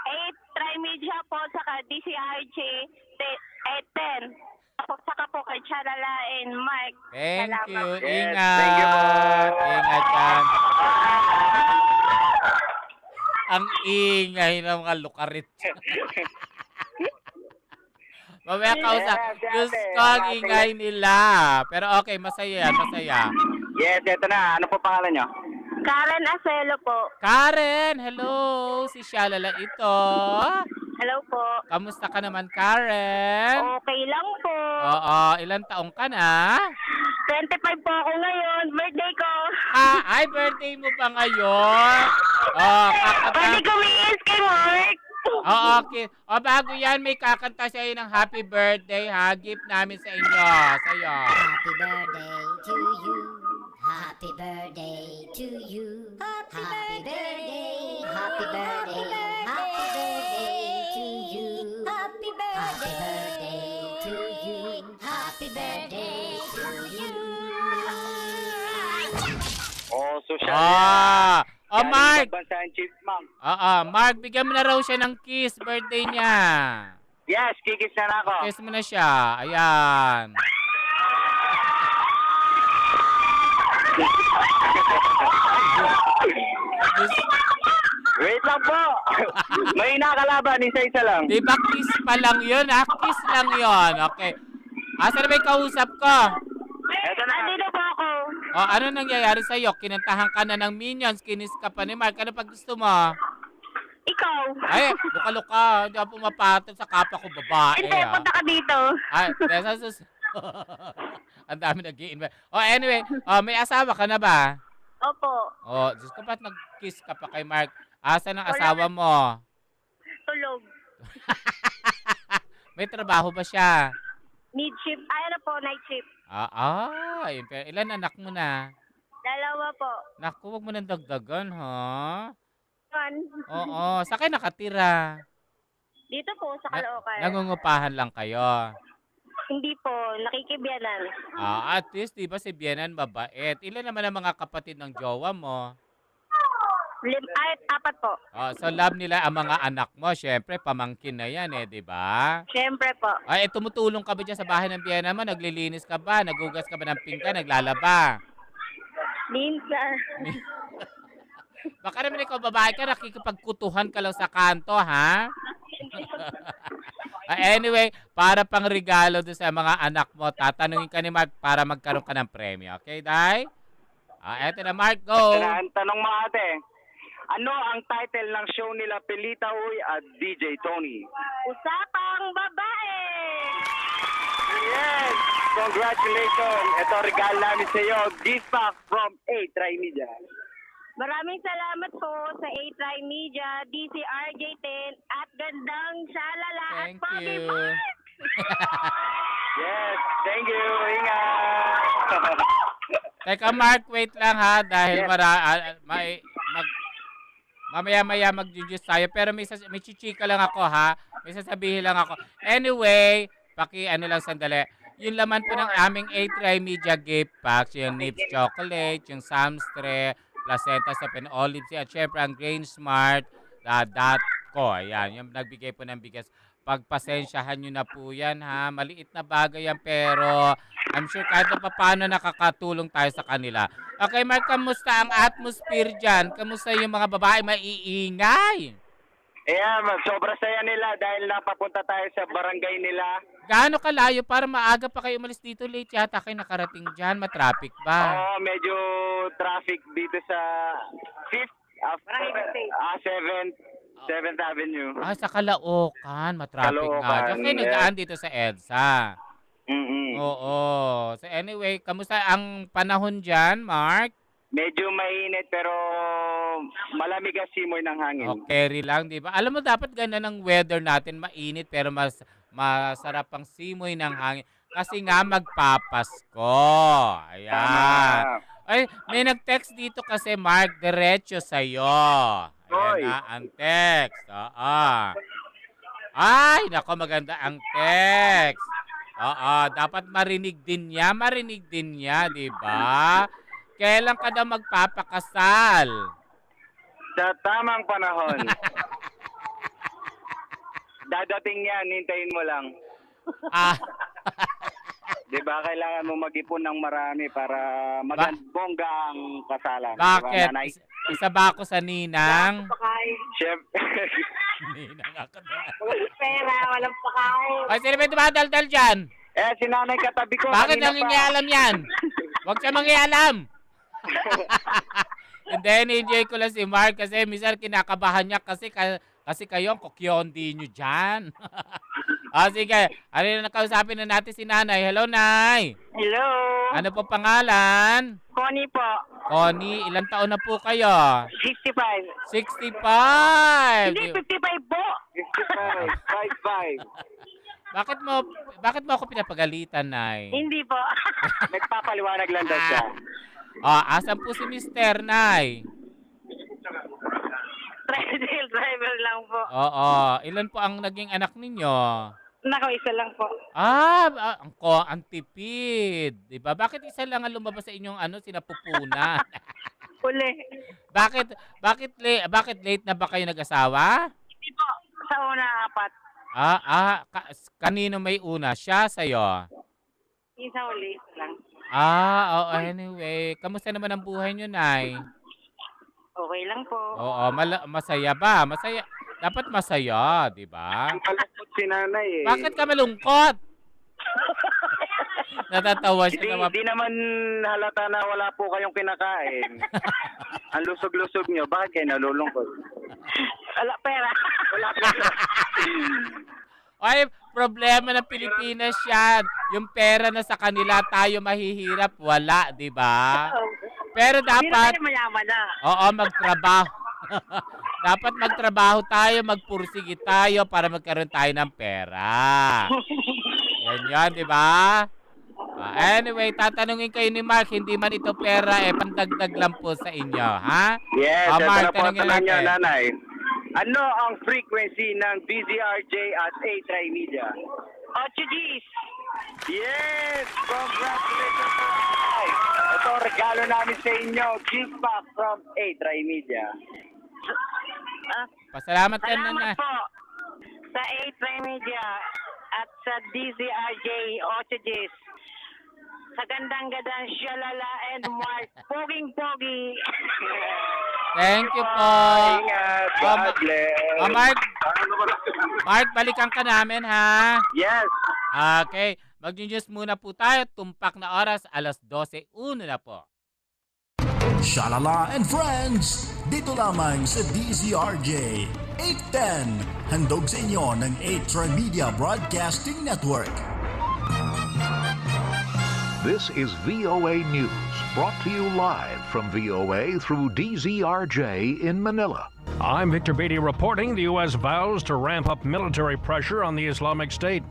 A-Try Media po, saka DCRJ 810. Saka po kay Charala and Mark. Thank Salamat. you. Yes, Ingat. thank you po. Ingat ka. Ang ingay ng mga lukarit. Mamaya kausap. Gusto ang ingay nila. Pero okay, masaya yan, masaya. Yes, ito na. Ano po pangalan nyo? Karen Acelo po. Karen, hello. Si Shalala ito. Hello po. Kamusta ka naman, Karen? Okay lang po. Oo, ilang taong ka na? 25 po ako ngayon. Birthday ko. Ay, birthday mo pa ngayon? Oh, Pwede kumiis kay Mark. Oo, okay. O, bago yan, may kakanta sa iyo ng happy birthday, ha? Gift namin sa inyo. Sa'yo. Happy birthday to you. Happy birthday to you. Happy birthday. Happy birthday. Happy birthday to you. Happy birthday to you. Happy birthday to you. Oh, social Oh, Mark. Bansahan Chief, ma'am. Oo, Mark, bigyan mo na raw siya ng kiss, birthday niya. Yes, kikis na ako. Kiss mo na siya. Ayan. Wait lang po. May nakalaban, isa-isa lang. Di ba kiss pa lang yun, ha? Kiss lang yun. Okay. Asa na ba yung kausap ko? Eto na. Andito po ako. O, ano nangyayari sa'yo? Kinantahan ka na ng Minions, kinis ka pa ni Mark. Ano pag gusto mo? Ikaw. Ay, luka-luka. Hindi ako pumapatol sa kapwa ko babae. Hindi, punta ka dito. Ay, desa sus. Ang dami nag-i-invite. Oh, anyway, may asawa ka na ba? Opo. Oh, Diyos ko, ba't nag-kiss ka pa kay Mark? Asa ng asawa mo? Tulog. May trabaho ba siya? Mid shift. Ay, ano po, night shift. Ilan anak mo na? 2 po. Naku, wag mo nang dagdagan, ha? One. Oo, sa kayo nakatira? Dito po, sa Caloocan. Nangungupahan lang kayo. Hindi po, nakikibiyanan. At least, di ba si Bianan mabait? Ilan naman ang mga kapatid ng jowa mo? 4 po. So love nila ang mga anak mo. Siyempre, pamangkin na yan di ba? Siyempre po. Ay, tumutulong ka ba dyan sa bahay ng Bianan mo? Naglilinis ka ba? Nagugas ka ba ng pinggan? Naglalaba? Minsan. Baka naman ikaw babae ka, nakikipagkutuhan ka lang sa kanto, ha? Anyway, para pang regalo doon sa mga anak mo, tatanungin ka ni Mark para magkaroon ka ng premyo. Okay, Day? Eto na, Mark, go! Ang tanong mo, ate. Ano ang title ng show nila Pelita Uy at DJ Tony? Usapang babae! Yes! Congratulations! Ito, regalo namin sa iyo. Gift pack from A-Try Media. Maraming salamat po sa A-Try Media, DCRJ10, at Gandang Shalala at Thank Poppy you. Mark! Yes, thank you. Ingat! Teka, Mark, wait lang, ha? Dahil mamaya-maya mag-juice tayo. Pero may chichika lang ako, ha? May sasabihin lang ako. Anyway, lang sandali. Yung laman po ng aming A-Try Media gift packs, yung Nips Chocolate, yung Samstre, Placenta sa Olives, at syempre ang Grain Smart, .co. Ayan, yung nagbigay po ng bigas. Pagpasensyahan nyo na po yan, ha? Maliit na bagay yan, pero I'm sure kahit na paano nakakatulong tayo sa kanila. Okay, Mark, kamusta ang atmosphere dyan? Kamusta yung mga babae maiingay? Ayan, sobra saya nila dahil napapunta tayo sa barangay nila. Gaano kalayo para maaga pa kayo umalis dito? Late yata kayo nakarating dyan. Matraffic ba? Oo, medyo traffic dito sa 7th Avenue. Sa Caloocan. Matraffic nga. Diyan kayo nagaan dito sa EDSA. Oo. So anyway, kamusta ang panahon dyan, Mark? Medyo mainit pero malamig ang simoy ng hangin. Okay lang, di ba? Alam mo, dapat ganda ng weather natin. Mainit pero masarap ang simoy ng hangin. Kasi nga magpapasko. Ayan. Ay, may nag-text dito kasi, Mark, diretso sa'yo. Ayan na, ang text. Ay, nako, maganda ang text. Dapat marinig din niya, di ba? Kailan ka daw magpapakasal? Sa tamang panahon. Dadating yan, hintayin mo lang. Di ba, kailangan mo mag-ipon ng marami para magandbongga ang kasalan. Bakit? Diba, Isa ba ako sa ninang? Chef. Ninang ako na. Walang pera, walang pakain. Ay, sino ba dumadaldal dyan? Si nanay katabi ko. Bakit nangingialam yan? Huwag siya mangialam. And then, enjoy ko lang si Mark kasi minsan kinakabahan niya kasi Kasi kayo ang kokyondi nyo dyan. Sige. Ano na nakausapin na natin si Nanay. Hello, Nay. Hello. Ano po pangalan? Connie po. Connie, ilang taon na po kayo? 65. 65! Hindi, 55 po. 55. Bakit mo ako pinapagalitan, Nay? Hindi po. Nagpapaliwanag lang daw siya. Asan po si Mr. Nay? Tricycle driver lang po. Oo. Ilan po ang naging anak ninyo? Nako, isa lang po. Ang tipid. Diba? Bakit isa lang ang lumabas sa inyong sinapupunan? Uli. Bakit late na ba kayo nag-asawa? Hindi po. Sa una, 4. Kanino may una? Siya, sa'yo? Isa uli lang. Anyway. Kamusta naman ang buhay nyo, Nay? Okay lang po. Oo, masaya ba? Masaya. Dapat masaya, di ba? Malungkot si Nanay eh. Bakit ka malungkot? Natatawa siya. Hindi naman halata na wala po kayong kinakain. Ang lusog-lusog nyo, bakit kayo nalulungkot? Wala pera. Wala pera. Ay, problema ng Pilipinas yan. Yung pera na sa kanila, tayo mahihirap. Wala, di ba? Pero dapat... Hindi na mayaman na. Oo, magtrabaho. Dapat magtrabaho tayo, magpursige tayo para magkaroon tayo ng pera. Yan, di ba? Anyway, tatanungin kayo ni Mark, hindi man ito pera, pandagdag lang po sa inyo, ha? Yes, Mark, ito na po tanungin tanong niya, natin. Nanay. Ano ang frequency ng DZRJ at A-Trimedia? 8 Gs. Yes! Congratulations po, Nanay! Ito, regalo namin sa inyo, gift pack from A-Trimedia. Pasalamat ka na. Salamat po sa A-Trimedia at sa DZRJ 8 Gs. Sa gandang-gandang Shalala and Mark. Poging-pogi. Thank you po. Ingat. God bless. Mark, balikan ka namin, ha? Yes. Okay. Mag-news muna po tayo. Tumpak na oras, 12:01 na po. Shalala and Friends! Dito lamang sa DZRJ 810. Handog sa inyo ng 8-Trimedia Broadcasting Network. This is VOA News, brought to you live from VOA through DZRJ in Manila. I'm Victor Beatty reporting the U.S. vows to ramp up military pressure on the Islamic State.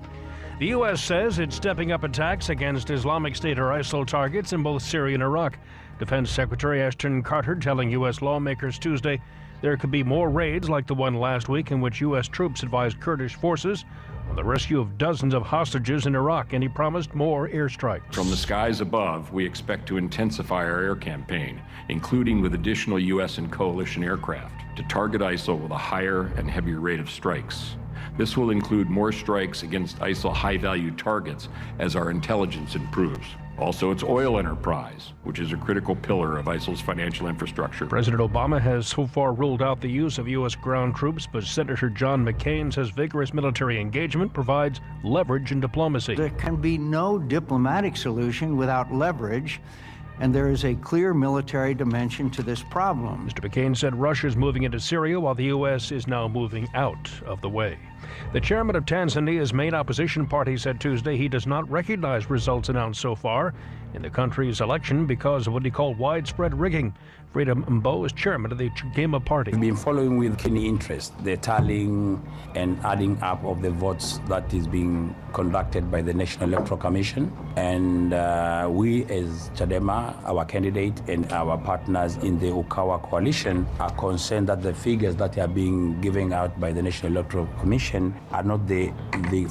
The U.S. says it's stepping up attacks against Islamic State or ISIL targets in both Syria and Iraq. Defense Secretary Ashton Carter telling U.S. lawmakers Tuesday there could be more raids like the one last week in which U.S. troops advised Kurdish forces on the rescue of dozens of hostages in Iraq, and he promised more airstrikes. From the skies above, we expect to intensify our air campaign, including with additional U.S. and coalition aircraft, to target ISIL with a higher and heavier rate of strikes. This will include more strikes against ISIL high-value targets as our intelligence improves. Also, its oil enterprise, which is a critical pillar of ISIL's financial infrastructure. President Obama has so far ruled out the use of U.S. ground troops, but Senator John McCain says vigorous military engagement provides leverage in diplomacy. There can be no diplomatic solution without leverage, and there is a clear military dimension to this problem. Mr. McCain said Russia is moving into Syria while the U.S. is now moving out of the way. The chairman of Tanzania's main opposition party said Tuesday he does not recognize results announced so far in the country's election because of what he called widespread rigging. Freedom Mbo is chairman of the Chadema party. We've been following with keen interest the tallying and adding up of the votes that is being conducted by the National Electoral Commission. And we as Chadema, our candidate and our partners in the Ukawa coalition are concerned that the figures that are being given out by the National Electoral Commission are not the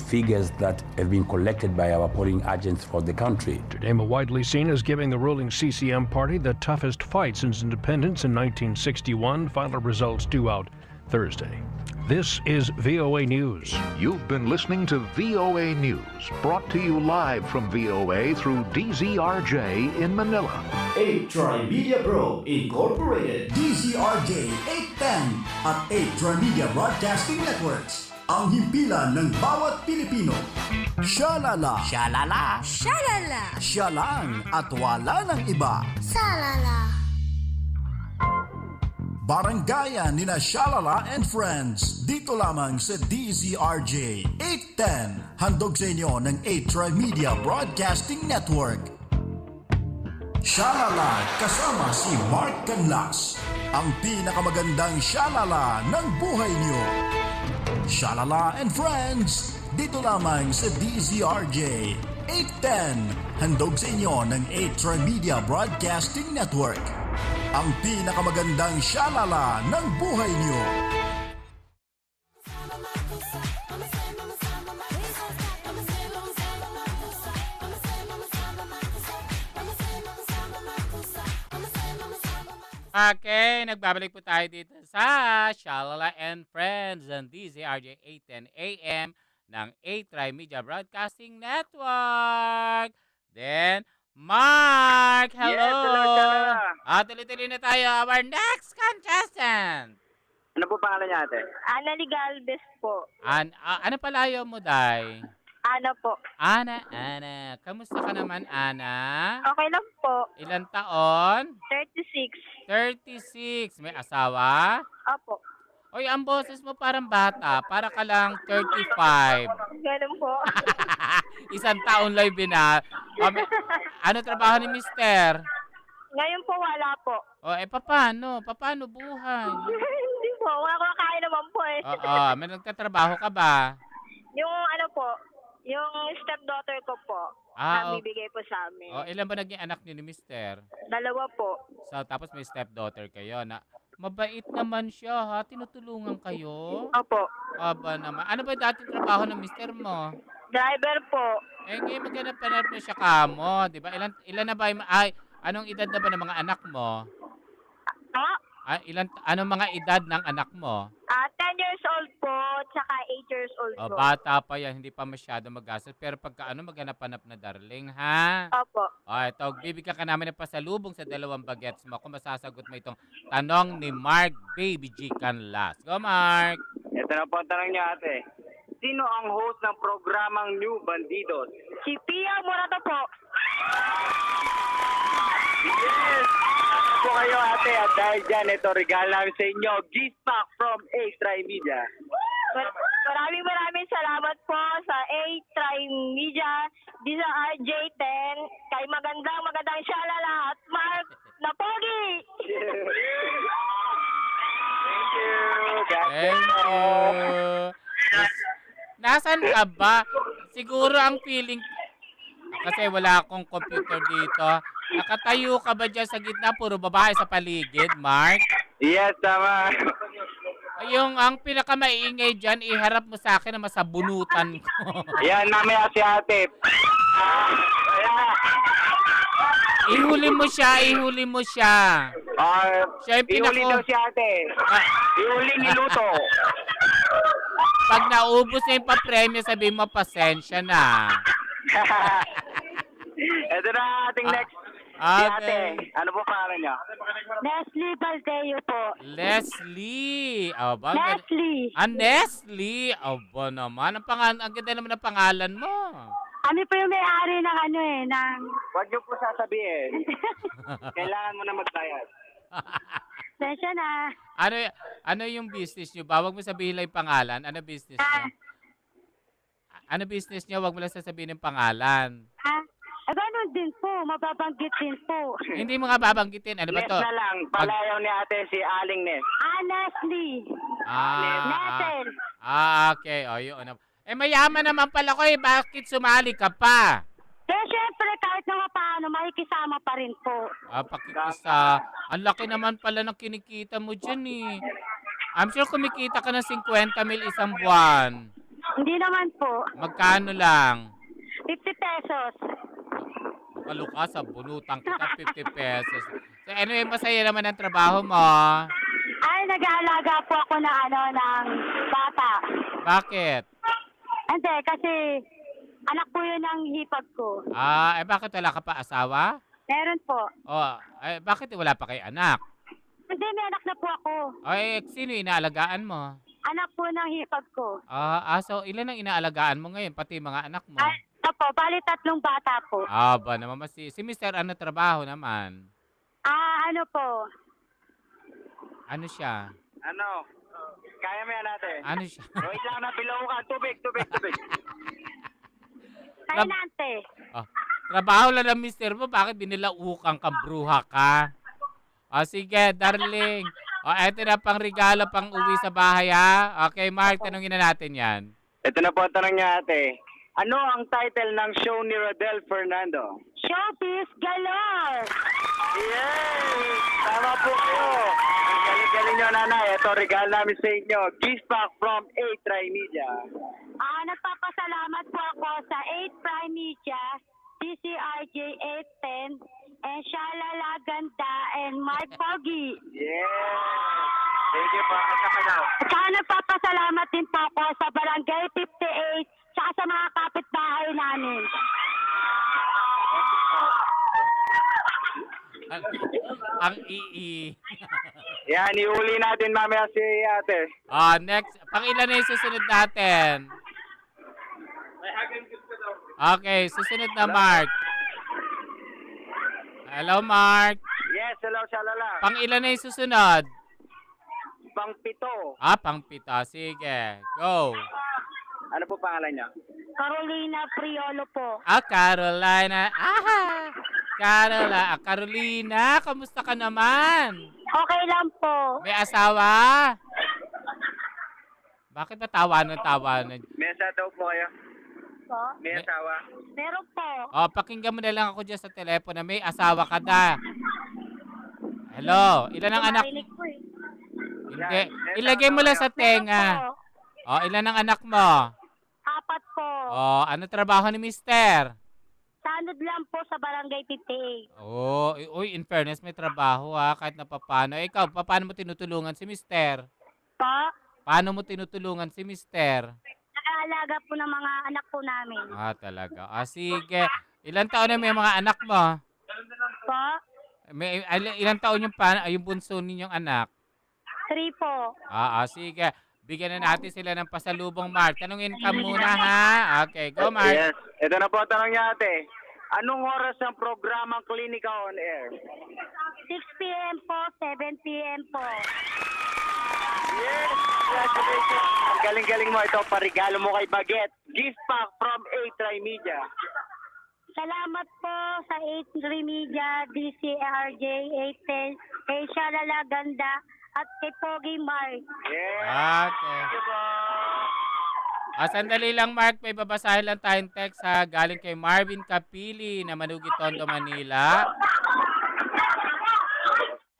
figures that have been collected by our polling agents for the country. Chadema widely seen as giving the ruling CCM party the toughest fight since independence in 1961. Final results due out Thursday. This is VOA News. You've been listening to VOA News, brought to you live from VOA through DZRJ in Manila. 8-Trimedia Pro Incorporated. DZRJ 810 at 8-Trimedia Broadcasting Networks. Ang himpilan ng bawat Pilipino. Shalala. Shalala. Shalala. Siya lang at wala ng iba. Salala. Barangayan nina Shalala and Friends. Dito lamang sa DZRJ 810. Handog sa inyo ng 8 Media Broadcasting Network. Shalala kasama si Mark Canlas. Ang pinakamagandang shalala ng buhay niyo. Shalala and Friends. Dito lamang sa DZRJ 810. Handog sa inyo ng 8 Media Broadcasting Network. Ang pinakamagandang shalala ng buhay niyo. Okay, nagbabalik po tayo dito sa Shalala and Friends and DZRJ 810 AM ng 8 Media Broadcasting Network. Then, Mark, hello! Yes, hello, Shalala. Tuloy-tuloy na tayo. Our next contestant. Ano po pangalan niya, ate? Annalie Galvez po. Ano palayo mo, Day? Ana po. Ana. Kamusta ka naman, Ana? Okay lang po. Ilan taon? 36. 36. May asawa? Opo. Oy, ang boses mo parang bata. Para ka lang 35. Ganun po. Isang taon lang bina. Ano trabaho ni Mister? Ngayon po wala po. Paano? Paano buhay? Hindi po. Wala ko kakain naman po eh. Oo, may nagtatrabaho ka ba? Yung ano po, yung stepdaughter ko po. Okay. Bibigay po sa amin. Ilan ba naging anak niyo ni Mister? 2 po. So, tapos may stepdaughter kayo na mabait naman siya ha. Tinutulungan kayo? Opo. Aba naman. Ano ba dating trabaho ng Mister mo? Driver po. Ngayon maghanap-hanap na siya kamo, di ba? Ilan na ba anong edad na ba ng mga anak mo? Anong mga edad ng anak mo? 10 years old po, tsaka 8 years old po. Bata pa yan, hindi pa masyado magastos. Pero pagka maghanap-hanap na darling, ha? Opo. Ito, bibigyan ka namin ng pasalubong sa 2 bagets mo kung masasagot mo itong tanong ni Mark Baby G. Canlas. Go, Mark! Ito na po ang tanong niya, ate. Sino ang host ng programang New Bandidos? Si Pia Morato po. Yes! Po kayo, ate. At dahil dyan, ito, regalo namin sa inyo. Gift pack from A-Try Media. Maraming salamat po sa A-Try Media, di sa RJ10, kay magandang shalala at Mark na pogi! Thank you! Nasaan ka ba? Siguro ang feeling, kasi wala akong computer dito. Nakatayo ka ba dyan sa gitna? Puro babae sa paligid, Mark? Yes, tama. Ang pinakamaiingay dyan, iharap mo sa akin na masabunutan ko. Yan, mamaya si ate. Ihuli mo siya. Siya yung ihuli daw si ate. Ihuli niluto. Pag naubos na yung papremyo, sabihin mo, pasensya na. Ito na ating next. Si ate. Ano po pangalan niya? Leslie Baldeo po. Leslie. Leslie. Nestle. Aba naman. Ang ganda naman ng pangalan mo. Ano po yung may-ari ng ng... Huwag niyo po sasabihin. Kailangan mo na magbayad. Sensya na. Ano yung business niyo ba? Huwag mo sabihin lang yung pangalan. Ano business niyo? Ano business niyo? Huwag mo lang sasabihin yung pangalan. Ganun din po. Mababanggit din po. Hindi mo nga babanggitin. Ano ba to? Nes na lang. Palayaw ni ate si Aling Nes. Nestle. Nestle. Okay. Yun. Mayaman naman pala ko eh. Bakit sumali ka pa? Siyempre, kahit na paano, makikisama pa rin po. Pakikisa. Ang laki naman pala ng kinikita mo dyan eh. I'm sure kumikita ka ng 50 mil isang buwan. Hindi naman po. Magkano lang? 50 pesos. Kaluka sa bunutang kita 50 pesos. So anyway, masaya naman ang trabaho mo. Ay, nag-aalaga po ako ng bata. Bakit? Hindi, kasi anak po yun ang hipag ko. Bakit wala ka pa asawa? Meron po. Bakit wala pa kay anak? Hindi, may anak na po ako. Sino inaalagaan mo? Anak po ng hipag ko. So ilan ang inaalagaan mo ngayon, pati mga anak mo? Opo, bali 3 bata po. Ba naman si Mr. ano trabaho naman? Ano po? Ano siya? Ano? Kaya mo yan ate. Ano siya? Wait lang na, bilaw ka. Tubig. Kaya nante. Trabaho lang ng mister mo, bakit binilaukan kang bruha ka? Sige, darling. Eto na pang regalo pang uwi sa bahay, ha? Okay, Mark, tanungin na natin yan. Ito na po ang tanong niya ate. Ano ang title ng show ni Rodel Fernando? Showbiz Galore! Yay! Tama po kayo. Ang galing-galing nyo, nanay. Ito, regalo namin sa inyo. Gift pack from 8 Try Media. Nagpapasalamat po ako sa 8 Prime Media, DCRJ 810, and Shalala Ganda, and Mark Pogi. Yeah! Thank you po. At saka daw. At saka nagpapasalamat din po ako sa Barangay 58, saka sa mga kapitbahay namin. Ang ii. Yan, iuli natin mamaya si ate. Next, pang-ilan na yung susunod natin? Okay, susunod na Mark. Hello, Mark. Yes, hello, Shalala. Pang-ilan na yung susunod? Pang-pito. Pang-pito. Sige, go. Ano po pangalan niya? Carolina Priolo po. Carolina. Carolina, kamusta ka naman? Okay lang po. May asawa? Bakit ba tawanan? May asawa daw po kayo? Po? May asawa? Meron po. Pakinggan mo na lang ako dyan sa telepono. May asawa ka na. Hello, ilan ang anak? Hindi. Ilagay mo lang sa tenga. Ilan ang anak mo? 4 po. Ano trabaho ni mister? Sanod lang po sa Barangay 58. In fairness, may trabaho kahit na papano. Ikaw, paano mo tinutulungan si mister? Po? Paano mo tinutulungan si mister? Nag-aalaga po ng mga anak po namin. Talaga. Sige. Ilan taon na may mga anak mo? Po? Ilan taon yung bunso ninyong anak? 3 po. Sige. Bigyan na natin sila ng pasalubong, Mark. Tanungin ka muna, ha? Okay, go, Mark. Yes. Ito na po ang tanong niya, ate. Anong oras ang programang Klinika on Air? 6 p.m. po, 7 p.m. po. Yes! Congratulations! Ang galing-galing mo. Ito, parigalo mo kay Baguette. Gift pack from 8 Try Media. Salamat po sa 8 Try Media, DCRJ 810, kay Shalala Ganda, at kay Pogi Mark. Yeah! Okay. Thank you po! Sandali lang, Mark. May babasahin lang tayong text, ha? Galing kay Marvin Capili na Manugi, Tondo, Manila.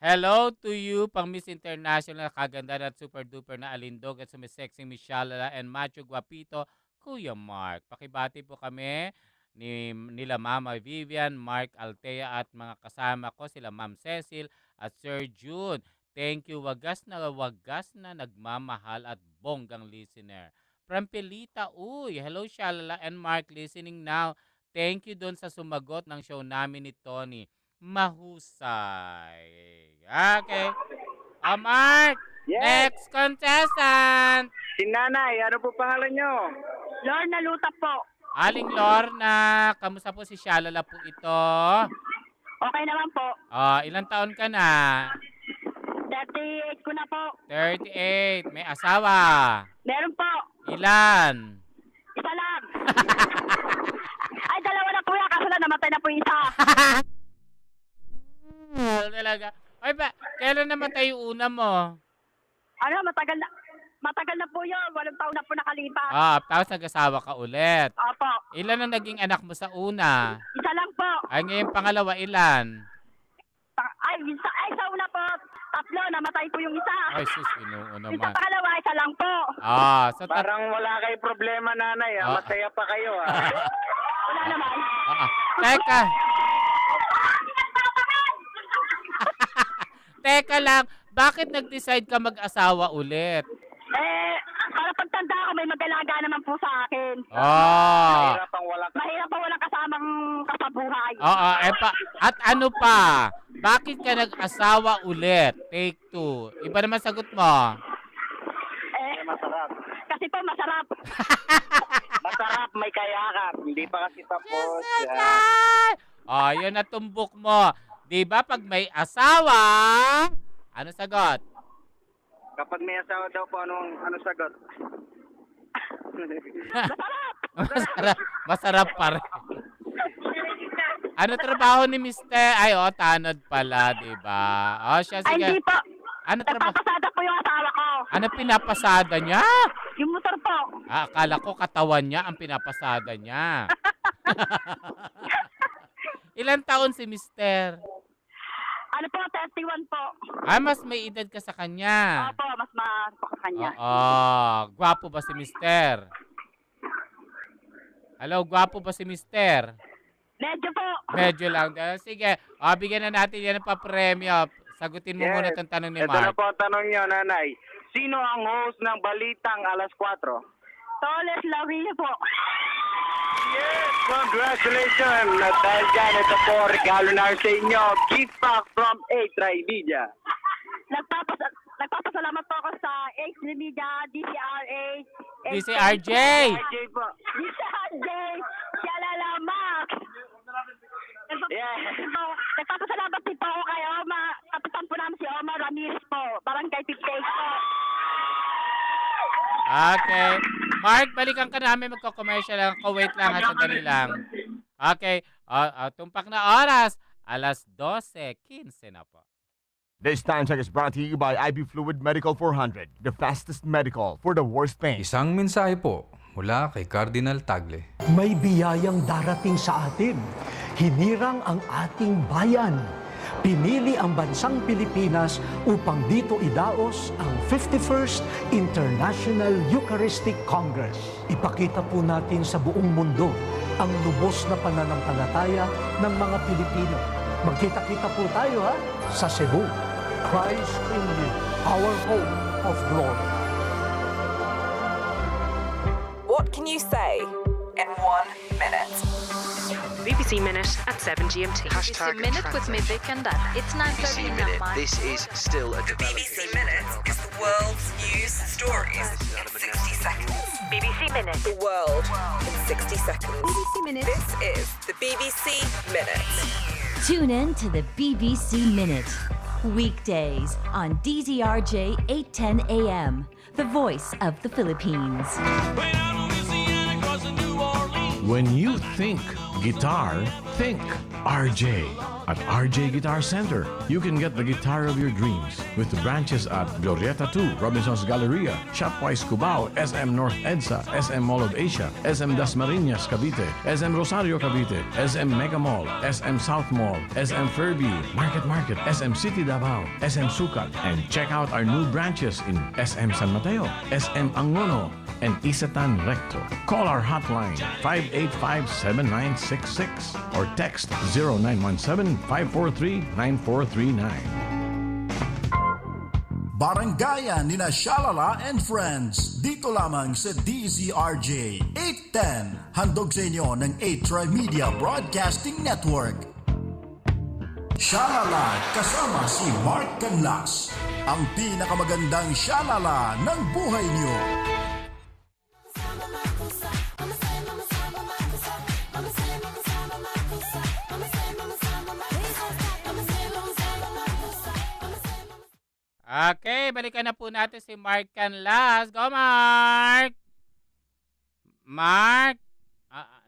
Hello to you, pang Miss International, kaganda at super duper na alindog at sumisexy Miss Shalala and macho guapito, Kuya Mark. Pakibati po kami nila Mama Vivian, Mark Altea at mga kasama ko, sila Ma'am Cecil at Sir June. Thank you, wagas na nagmamahal at bonggang listener. From Pelita, hello Shalala and Mark, listening now. Thank you doon sa sumagot ng show namin ni Tony. Mahusay. Okay. Mark, yes. Next contestant. Si Nanay, ano po pangalan nyo? Lorna Luta po. Aling Lorna, kamusta po si Shalala po ito? Okay naman po. Ilang taon ka na? 38 ko na po. 38. May asawa? Meron po. Ilan? Isa lang. Ay, 2 na po yan. Kaso na namatay na po isa. Talaga. Ay ba, kailan namatay yung una mo? Matagal na po yun. 8 taon na po nakalipas. Tapos nag-asawa ka ulit. Opo. Ilan ang naging anak mo sa una? Isa lang po. Ay, ngayon pangalawa, ilan? Sa una po, 3. Namatay po yung isa. Ay, sus, inuuna naman. Sa pangalawa, isa lang po. Parang wala kayo problema, Nanay. Masaya pa kayo. Wala naman. Teka. Teka lang, bakit nag-decide ka mag-asawa ulit? Para pagtanda ko, may mag-alaga naman po sa akin. Mahirap pa walang kasamang kasabuhay. At ano pa? Bakit ka nag-asawa ulit? Take 2. Iba naman sagot mo. Masarap. Kasi po masarap. Masarap, may kayakap. Hindi pa kasi tapos. Yun na tumbok mo. Diba pag may asawa, ano sagot? Kapag may asawa daw po, ano sagot? Masarap pa rin. Ano trabaho ni Mr.? Ay, tanod pala, diba? Siya, Ay, sige. hindi po. Ano trabaho? Nagpapasada po yung asawa ko. Ano pinapasada niya? Yung motor po. Akala ko katawan niya ang pinapasada niya. Ilan taon si Mr.? Ano po, 31 po. Mas may edad ka sa kanya. Opo, mas po sa kanya. Gwapo ba si Mr.? Hello, gwapo ba si Mr.? Medyo po. Medyo lang. Sige, bigyan na natin yan ng papremyo. Sagutin mo muna itong tanong ni Ito na Mark. po ang tanong niyo, nanay. Sino ang host ng Balitang Alas 4? Toles Laurina po. Yes! Congratulations! At dahil dyan, ito po, regalo na sa inyo. Gift pack from A-Try Media. Nagpapasalamat po ako sa A-Try Media, DCRA. DCRJ! DCRJ! Shalala Max! Nagpapasalamat din po ako kay Omar. Kapitan po namin si Omar Ramirez po. Barangay 58 po. Okay. Mark, balikan ka namin. Magko-commercial lang. Wait lang at sandali lang. Okay. Tumpak na oras. Alas 12:15 na po. This time check is brought to you by IB Fluid Medical 400, the fastest medical for the worst pain. Isang mensahe po mula kay Cardinal Tagle. May biyayang darating sa atin. Hinirang ang ating bayan. Pinili ang bansang Pilipinas upang dito idaos ang 51st International Eucharistic Congress. Ipakita po natin sa buong mundo ang lubos na pananampalataya ng mga Pilipino. Magkita-kita po tayo sa Cebu. Christ in you, our hope of glory. What can you say in 1 minute? BBC Minute at 7 GMT. BBC Minute with me, Vic and Dad. It's 9:30 in the This is still a The BBC Minute is the world's news stories in 60 seconds. BBC Minute. The world in 60 seconds. BBC Minute. This is the BBC Minute. Tune in to the BBC Minute. Weekdays on DZRJ 810 AM, the voice of the Philippines. When you think guitar, think RJ. At RJ Guitar Center, you can get the guitar of your dreams with the branches at Glorieta 2, Robinson's Galleria, Shopwise Cubao, SM North EDSA, SM Mall of Asia, SM Dasmariñas Cavite, SM Rosario Cavite, SM Mega Mall, SM South Mall, SM Fairview, Market, SM City Davao, SM Sucat, and check out our new branches in SM San Mateo, SM Angono, and Isatan Recto. Call our hotline 585-7966 or text 0917-543-9439. Barangayan nina Shalala and Friends. Dito lamang sa DZRJ 810. Handog sa inyo ng A-Try Media Broadcasting Network. Shalala kasama si Mark Canlas. Ang pinakamagandang shalala ng buhay niyo. Okay, balikan na po natin si Mark Canlas. Go, Mark! Mark?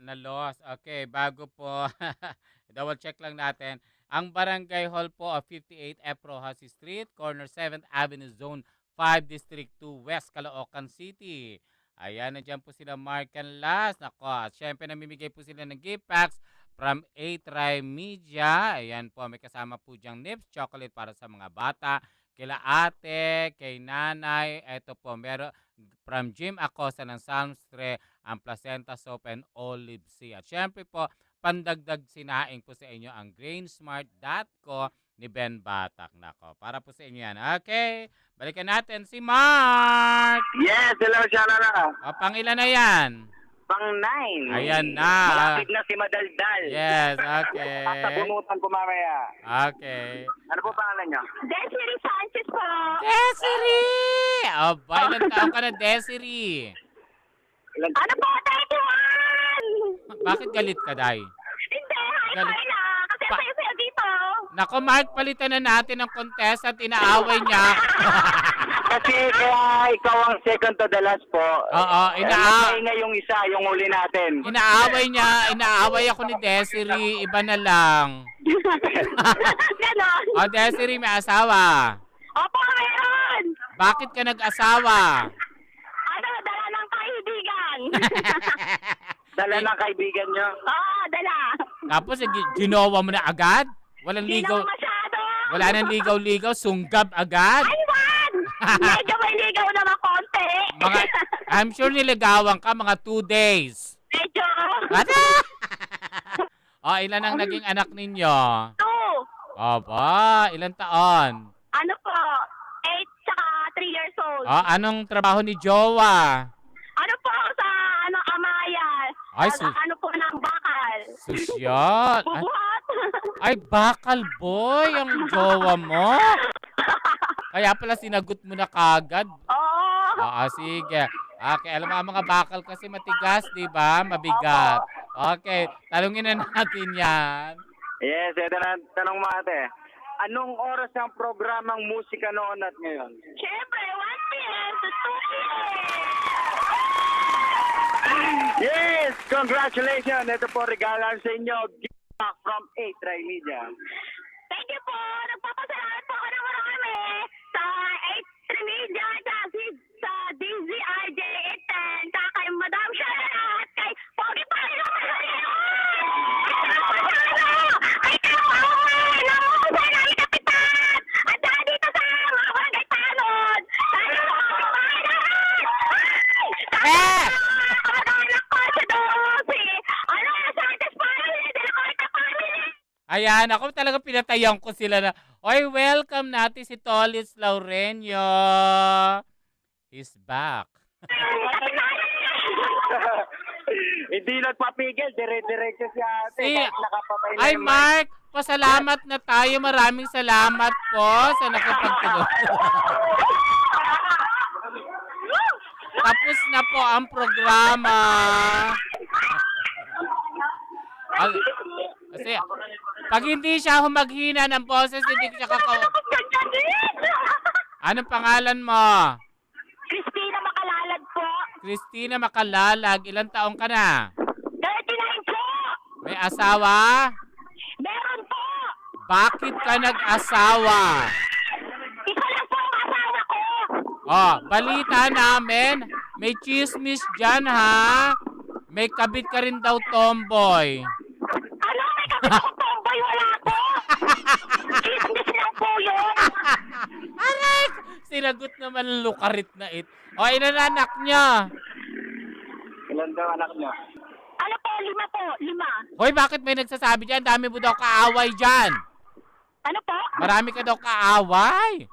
Na-lost. Okay, bago po, double check lang natin. Ang Barangay Hall po of 58 F. Rojas Street, corner 7th Avenue, Zone 5, District 2, West Caloocan City. Ayan, nandiyan po sila Mark Canlas. Nako, at syempre namimigay po sila ng gift packs from A-Try Media. Ayan po, may kasama po diyang Nips Chocolate para sa mga bata. Kila ate, kay nanay, eto po, meron from Jim Acosta ng Samstre, ang Placenta Soap and Olive Sea. At syempre po, pandagdag sinaing po sa inyo ang Grainsmart.co ni Ben Batak. Nako, para po sa inyo yan. Okay, balikan natin si Mark! Yes, hello, Shalala. Pangilan na yan? Pang 9. Ayan na. Malapit na si Madaldal. Yes, okay. Sasabunutan ko mamaya. Okay. Ano po pangalan niyo? Desiree Sanchez po. Desiree! Aba, ilang taon ka na, Desiree? Ano po, 31? Bakit galit ka, Day? Hindi, hi na. Kasi sayo-sayo dito. Nako, Mark, palitan na natin ang contestant. Inaaway niya. Kasi kaya ikaw ang second to the last po. Oo, Maingay yung isa, yung huli natin. Inaaway ako ni Desiree, iba na lang. Ganon. O, Desiree, may asawa. Opo, meron. Bakit ka nag-asawa? Dala ng kaibigan. Dala ng kaibigan nyo? Oo, dala. Tapos, ginawa mo na agad? Walang Hindi ligaw. naman masyado. Wala nang ligaw-ligaw, sunggab agad? Ay, wag! Medyo may ligaw naman konti. I'm sure niligawan ka mga 2 days. Medyo. O, ilan ang naging anak ninyo? 2. Aba, ilan taon? Ano po? 8 tsaka 3 years old. Anong trabaho ni Jowa? Ano po sa Amaya? Ay, ano po ng bakal? Sosyal. Bubuhat. Ay, bakal boy ang jowa mo. Kaya pala sinagot mo na kagad. Oo. Sige. Okay, alam mo ang mga bakal kasi matigas, di ba? Mabigat. Okay, talungin na natin yan. Yes, ito na tanong mo ate. Anong oras ang programang musika noon at ngayon? Siyempre, 1 p.m. to 2 p.m. Yes! Congratulations! Ito po regalan sa inyo. Gift back from A-Try Media. Thank you po. Nagpapasalamat po ako ng marami sa A-Try Media, sa DZRJ 810, sa kay Madam Shara at kay Pogi Pario. Ay, kawawan! Namuhusa namin kapitan! At saka dito sa mga barangay tanod! Sana po ako Ayan, ako talaga pinatayan ko sila na, oy, welcome natin si Tolis Laurenio. He's back. Hindi nagpapigil, dire-diretso si ate. Ay, Mark, pasalamat na tayo. Maraming salamat po sa nakipagtulong. Tapos na po ang programa. Kasi, pag hindi siya humaghina ng boses, hindi ko siya Anong pangalan mo? Christina Makalalag po. Christina Makalalag. Ilang taong ka na? 39 po. May asawa? Meron po. Bakit ka nag-asawa? Isa lang po ang asawa ko. Balita namin. May chismis dyan, ha? May kabit ka rin daw tomboy. Ano? May kabit ako tomboy? Wala po. Chismis lang po yun. Aray! Sinagot naman lukarit na it. Ilan na anak niya? Ilan daw anak niya? Ano po? 5 po. 5. Hoy, bakit may nagsasabi dyan? Dami mo daw kaaway dyan. Ano po? Marami ka daw kaaway.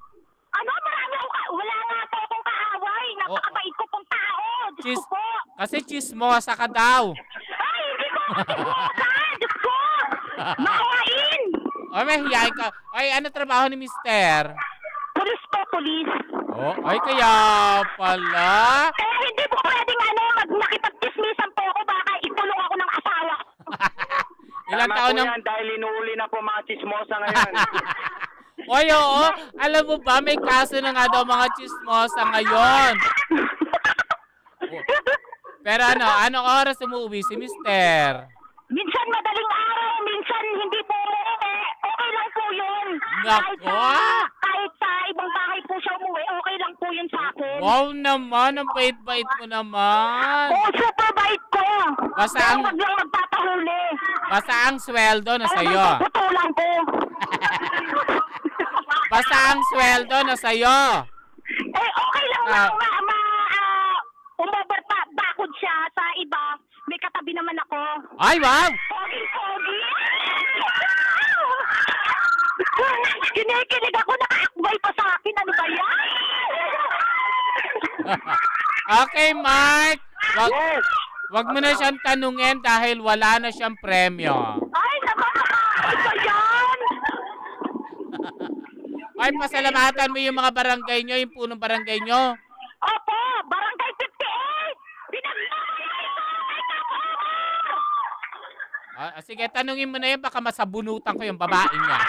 Ano? Marami ako wala nga po akong kaaway. Napakabait ko pong tao. Diyos ko po. Kasi chismosa ka daw. Ay, hindi ko chismosa. Diyos ko. Makawain. May hiyay ka. Ay, ano trabaho ni Mister? Pulis po, pulis. Ay, kaya pala. Kaya hindi po pwedeng nakipag-dismissan po ako. Baka ikulong ako ng asawa. Ilang taon na yan dahil inuuli na po mga chismosa ngayon. Oy, oo. Alam mo ba, may kaso na nga daw mga chismosa ngayon. Pero anong oras umuwi si Mister? Minsan madaling araw, minsan hindi po. Okay lang po yun. Nako! Kahit sa ibang bahay po siya umuwi, okay lang po yun sa akin. Wow naman, ang bait-bait mo naman. Oo, super bait ko. Basta ang wag lang magpapahuli. Basta ang sweldo na sa'yo. Putulan ko. Basta ang sweldo na sa'yo. Okay lang na bakod siya sa iba. May katabi naman ako. Ay, wow! Pogi-pogi! Kinikilig ako, nakaakbay pa sa akin. Ano ba yan? Okay, Mark. Wag mo na siyang tanungin dahil wala na siyang premyo. Ay, nakakakakal ba yan? Ay, pasalamatan mo yung mga barangay nyo, yung punong barangay nyo. Opo, barangay 58! Pinagmamaya ito! Sige, tanungin mo na yun, baka masabunutan ko yung babae niya.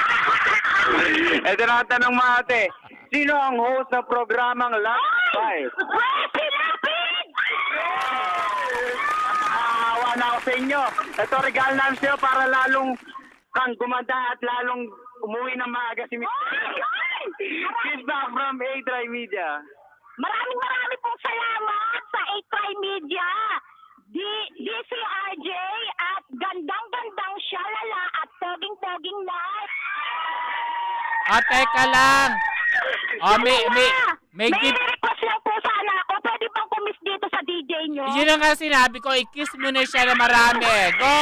Ito na ang tanong mo ate. Sino ang host ng programang Last Five? Awa na ako sa inyo. Ito, regalo namin sa'yo para lalong kang gumanda at lalong umuwi ng maaga si Mr. Feedback from A-Try Media. Maraming pong salamat sa A-Try Media, DCRJ, at gandang-gandang Shalala at poging-poging live. Teka lang. May request lang po sana ako. Pwede bang kumis dito sa DJ nyo? Yun ang nga sinabi ko, i-kiss mo na siya na marami. Go!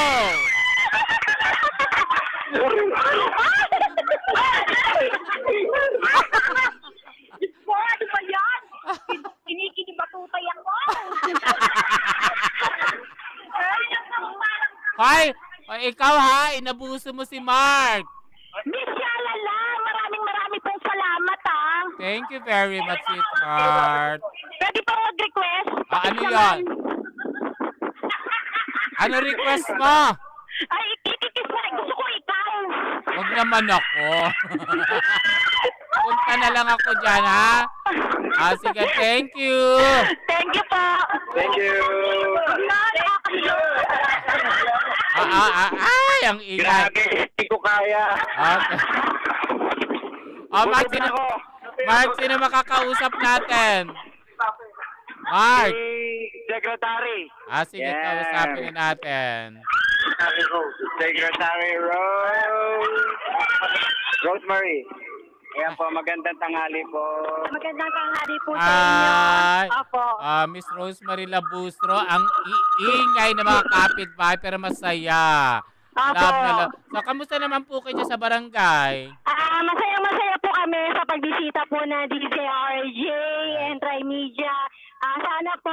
Ano ba yan? Kinikinibatutoy ako. Hoy, ikaw ha, inabuso mo si Mark. Miss Shalala, maraming pong salamat ha. Thank you very much, sweetheart. Pwede pa mag-request? Ano yun? Ano request mo? Ay, ikikis na. Gusto ko ikaw. Huwag naman ako. Punta na lang ako dyan, ha? Sige, thank you. Thank you po. Thank you. Ay, ang ingay. Grabe, hindi ko kaya. Okay. Mark, sino makakausap natin? Mark. Si Secretary. Sige, kausapin natin. Secretary Rosemary. Ayan po, magandang tanghali po. Magandang tanghali po sa inyo. Opo. Miss Rosemary Labustro, ang iingay ng mga kapitbahay pero masaya. Opo. Love na love. So, kamusta naman po kayo sa barangay? Masaya po kami sa pagbisita po na DCRJ and Try Media. Sana po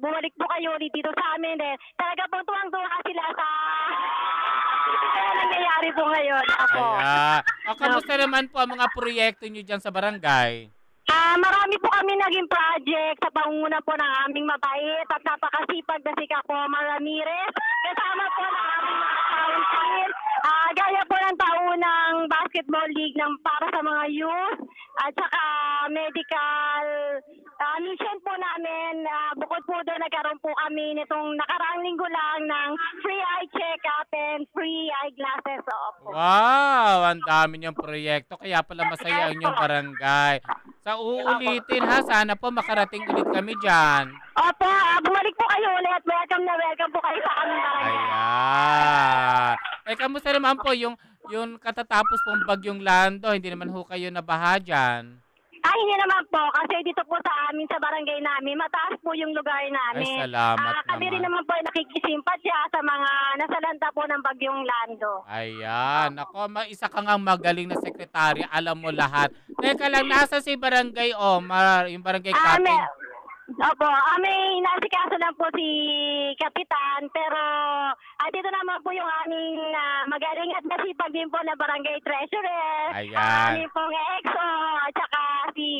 bumalik po kayo ulit dito sa amin. Talaga po tuwang-tuwa sila sa nangyayari po ngayon. Ako. Kamusta naman po ang mga proyekto nyo dyan sa barangay? Marami po kami naging project sa pangunguna po ng aming mabait at napakasipag na si Kakoma Ramirez. Kasama po ng aming mga council. Gaya po ng taunang basketball league para sa mga youth at saka medical mission po namin. Bukod po doon, nagkaroon po kami nitong nakaraang linggo lang ng free eye check-up and free eye glasses. Wow! Ang dami niyong proyekto. Kaya pala masaya ang inyong barangay. Sa uulitin ha, sana po makarating ulit kami dyan. Opo, bumalik po kayo ulit. Welcome na welcome po kayo sa aming barangay. Ayan. Kamusta naman po yung katatapos pong bagyong Lando? Hindi naman ho kayo nabaha dyan? Hindi naman po. Kasi dito po sa amin, sa barangay namin, mataas po yung lugar namin. Salamat kami rin naman po nakikisimpatya sa mga nasalanta po ng bagyong Lando. Ayan. Ako, isa ka nga magaling na sekretary. Alam mo lahat. Teka lang, nasa si Barangay Omar, yung Barangay Captain? Opo, may nasikaso lang po si Kapitan, pero dito naman po yung aming magaling at nasipag din po na Barangay Treasurer. Ayan. Aming pong EXO, at saka si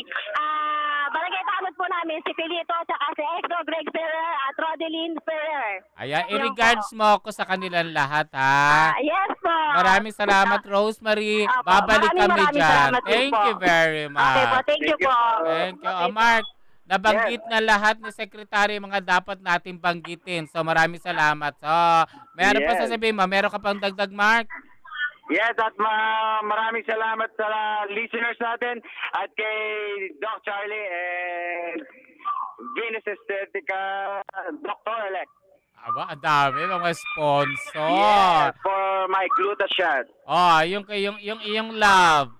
Barangay Tamot po namin, si Pilito, at saka si EXO, Greg Ferrer, at Rodeline Ferrer. Ayan, i-regards mo ako sa kanilang lahat, ha? Yes po. Maraming salamat, Rosemary. Babalik kami dyan. Thank you very much. Okay po, thank you po. Thank you. Mark, nabanggit na lahat ni Secretary mga dapat natin banggitin. So, maraming salamat. So, meron pa sasabihin mo? Meron ka pang dagdag, Mark? Yes, at maraming salamat sa listeners natin at kay Doc Charlie and Venus Estetica Doctor-elect. Aba, ang dami mga sponsor. Yes, for my gluta shot. Yung iyong love.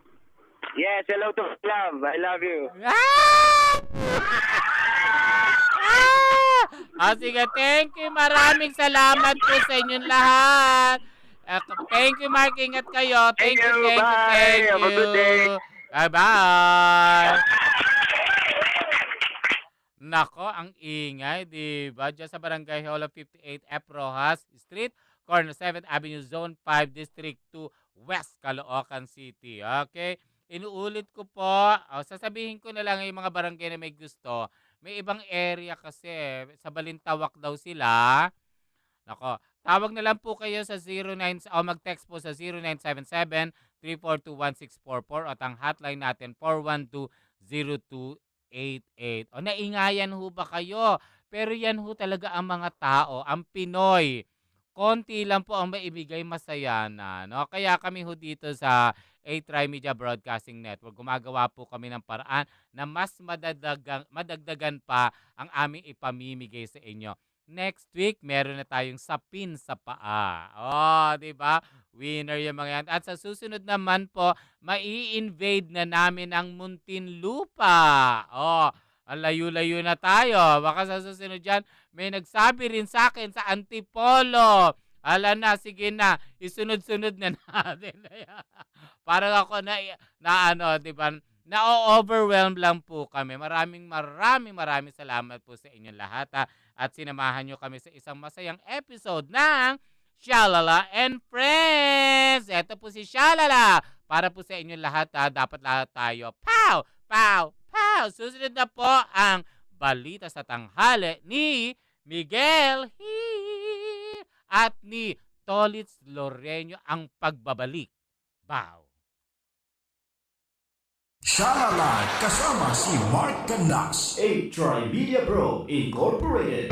Yes, hello to love. I love you. Sige, thank you. Maraming salamat po sa inyong lahat. Thank you, Mark. Ingat kayo. Thank you. Bye. Have a good day. Bye-bye. Nako, ang ingay, diba? Diyan sa Barangay Hall of 58 F. Rojas Street, corner 7th Avenue, Zone 5, District 2, West Caloocan City. Okay? Inuulit ko po, sasabihin ko na lang yung mga barangay na may gusto. May ibang area kasi, sa Balintawak daw sila. Nako, Tawag na lang po kayo sa 09 o mag-text po sa 0977-342-1644 at ang hotline natin 412-0288. O naingayan ho ba kayo? Pero yan ho talaga ang mga tao, ang Pinoy. Konti lang po ang maibigay, masaya na. No? Kaya kami ho dito sa A-Tri-Media Broadcasting Network, gumagawa po kami ng paraan na mas madagdagan pa ang aming ipamimigay sa inyo. Next week, meron na tayong sapin sa paa. Oh, di ba? Winner yung mga yan. At sa susunod naman po, mai-invade na namin ang Muntinlupa. Oh, ang layo-layo na tayo. Baka sa susunod dyan, may nagsabi rin sa akin sa Antipolo. Ala na, sige na, isunod-sunod na natin. Parang ako na ano, di ba? Na-overwhelm lang po kami. Maraming salamat po sa inyong lahat. At sinamahan nyo kami sa isang masayang episode ng Shalala and Friends. Ito po si Shalala. Para po sa inyong lahat, dapat lahat tayo. Pow! Pow! Pow! Susunod na po ang Balita sa Tanghali ni Miguel at ni Tolitz Loreño, ang pagbabalik. Bow! Shalala kasama si Mark Canas. A Tri Media Pro Incorporated.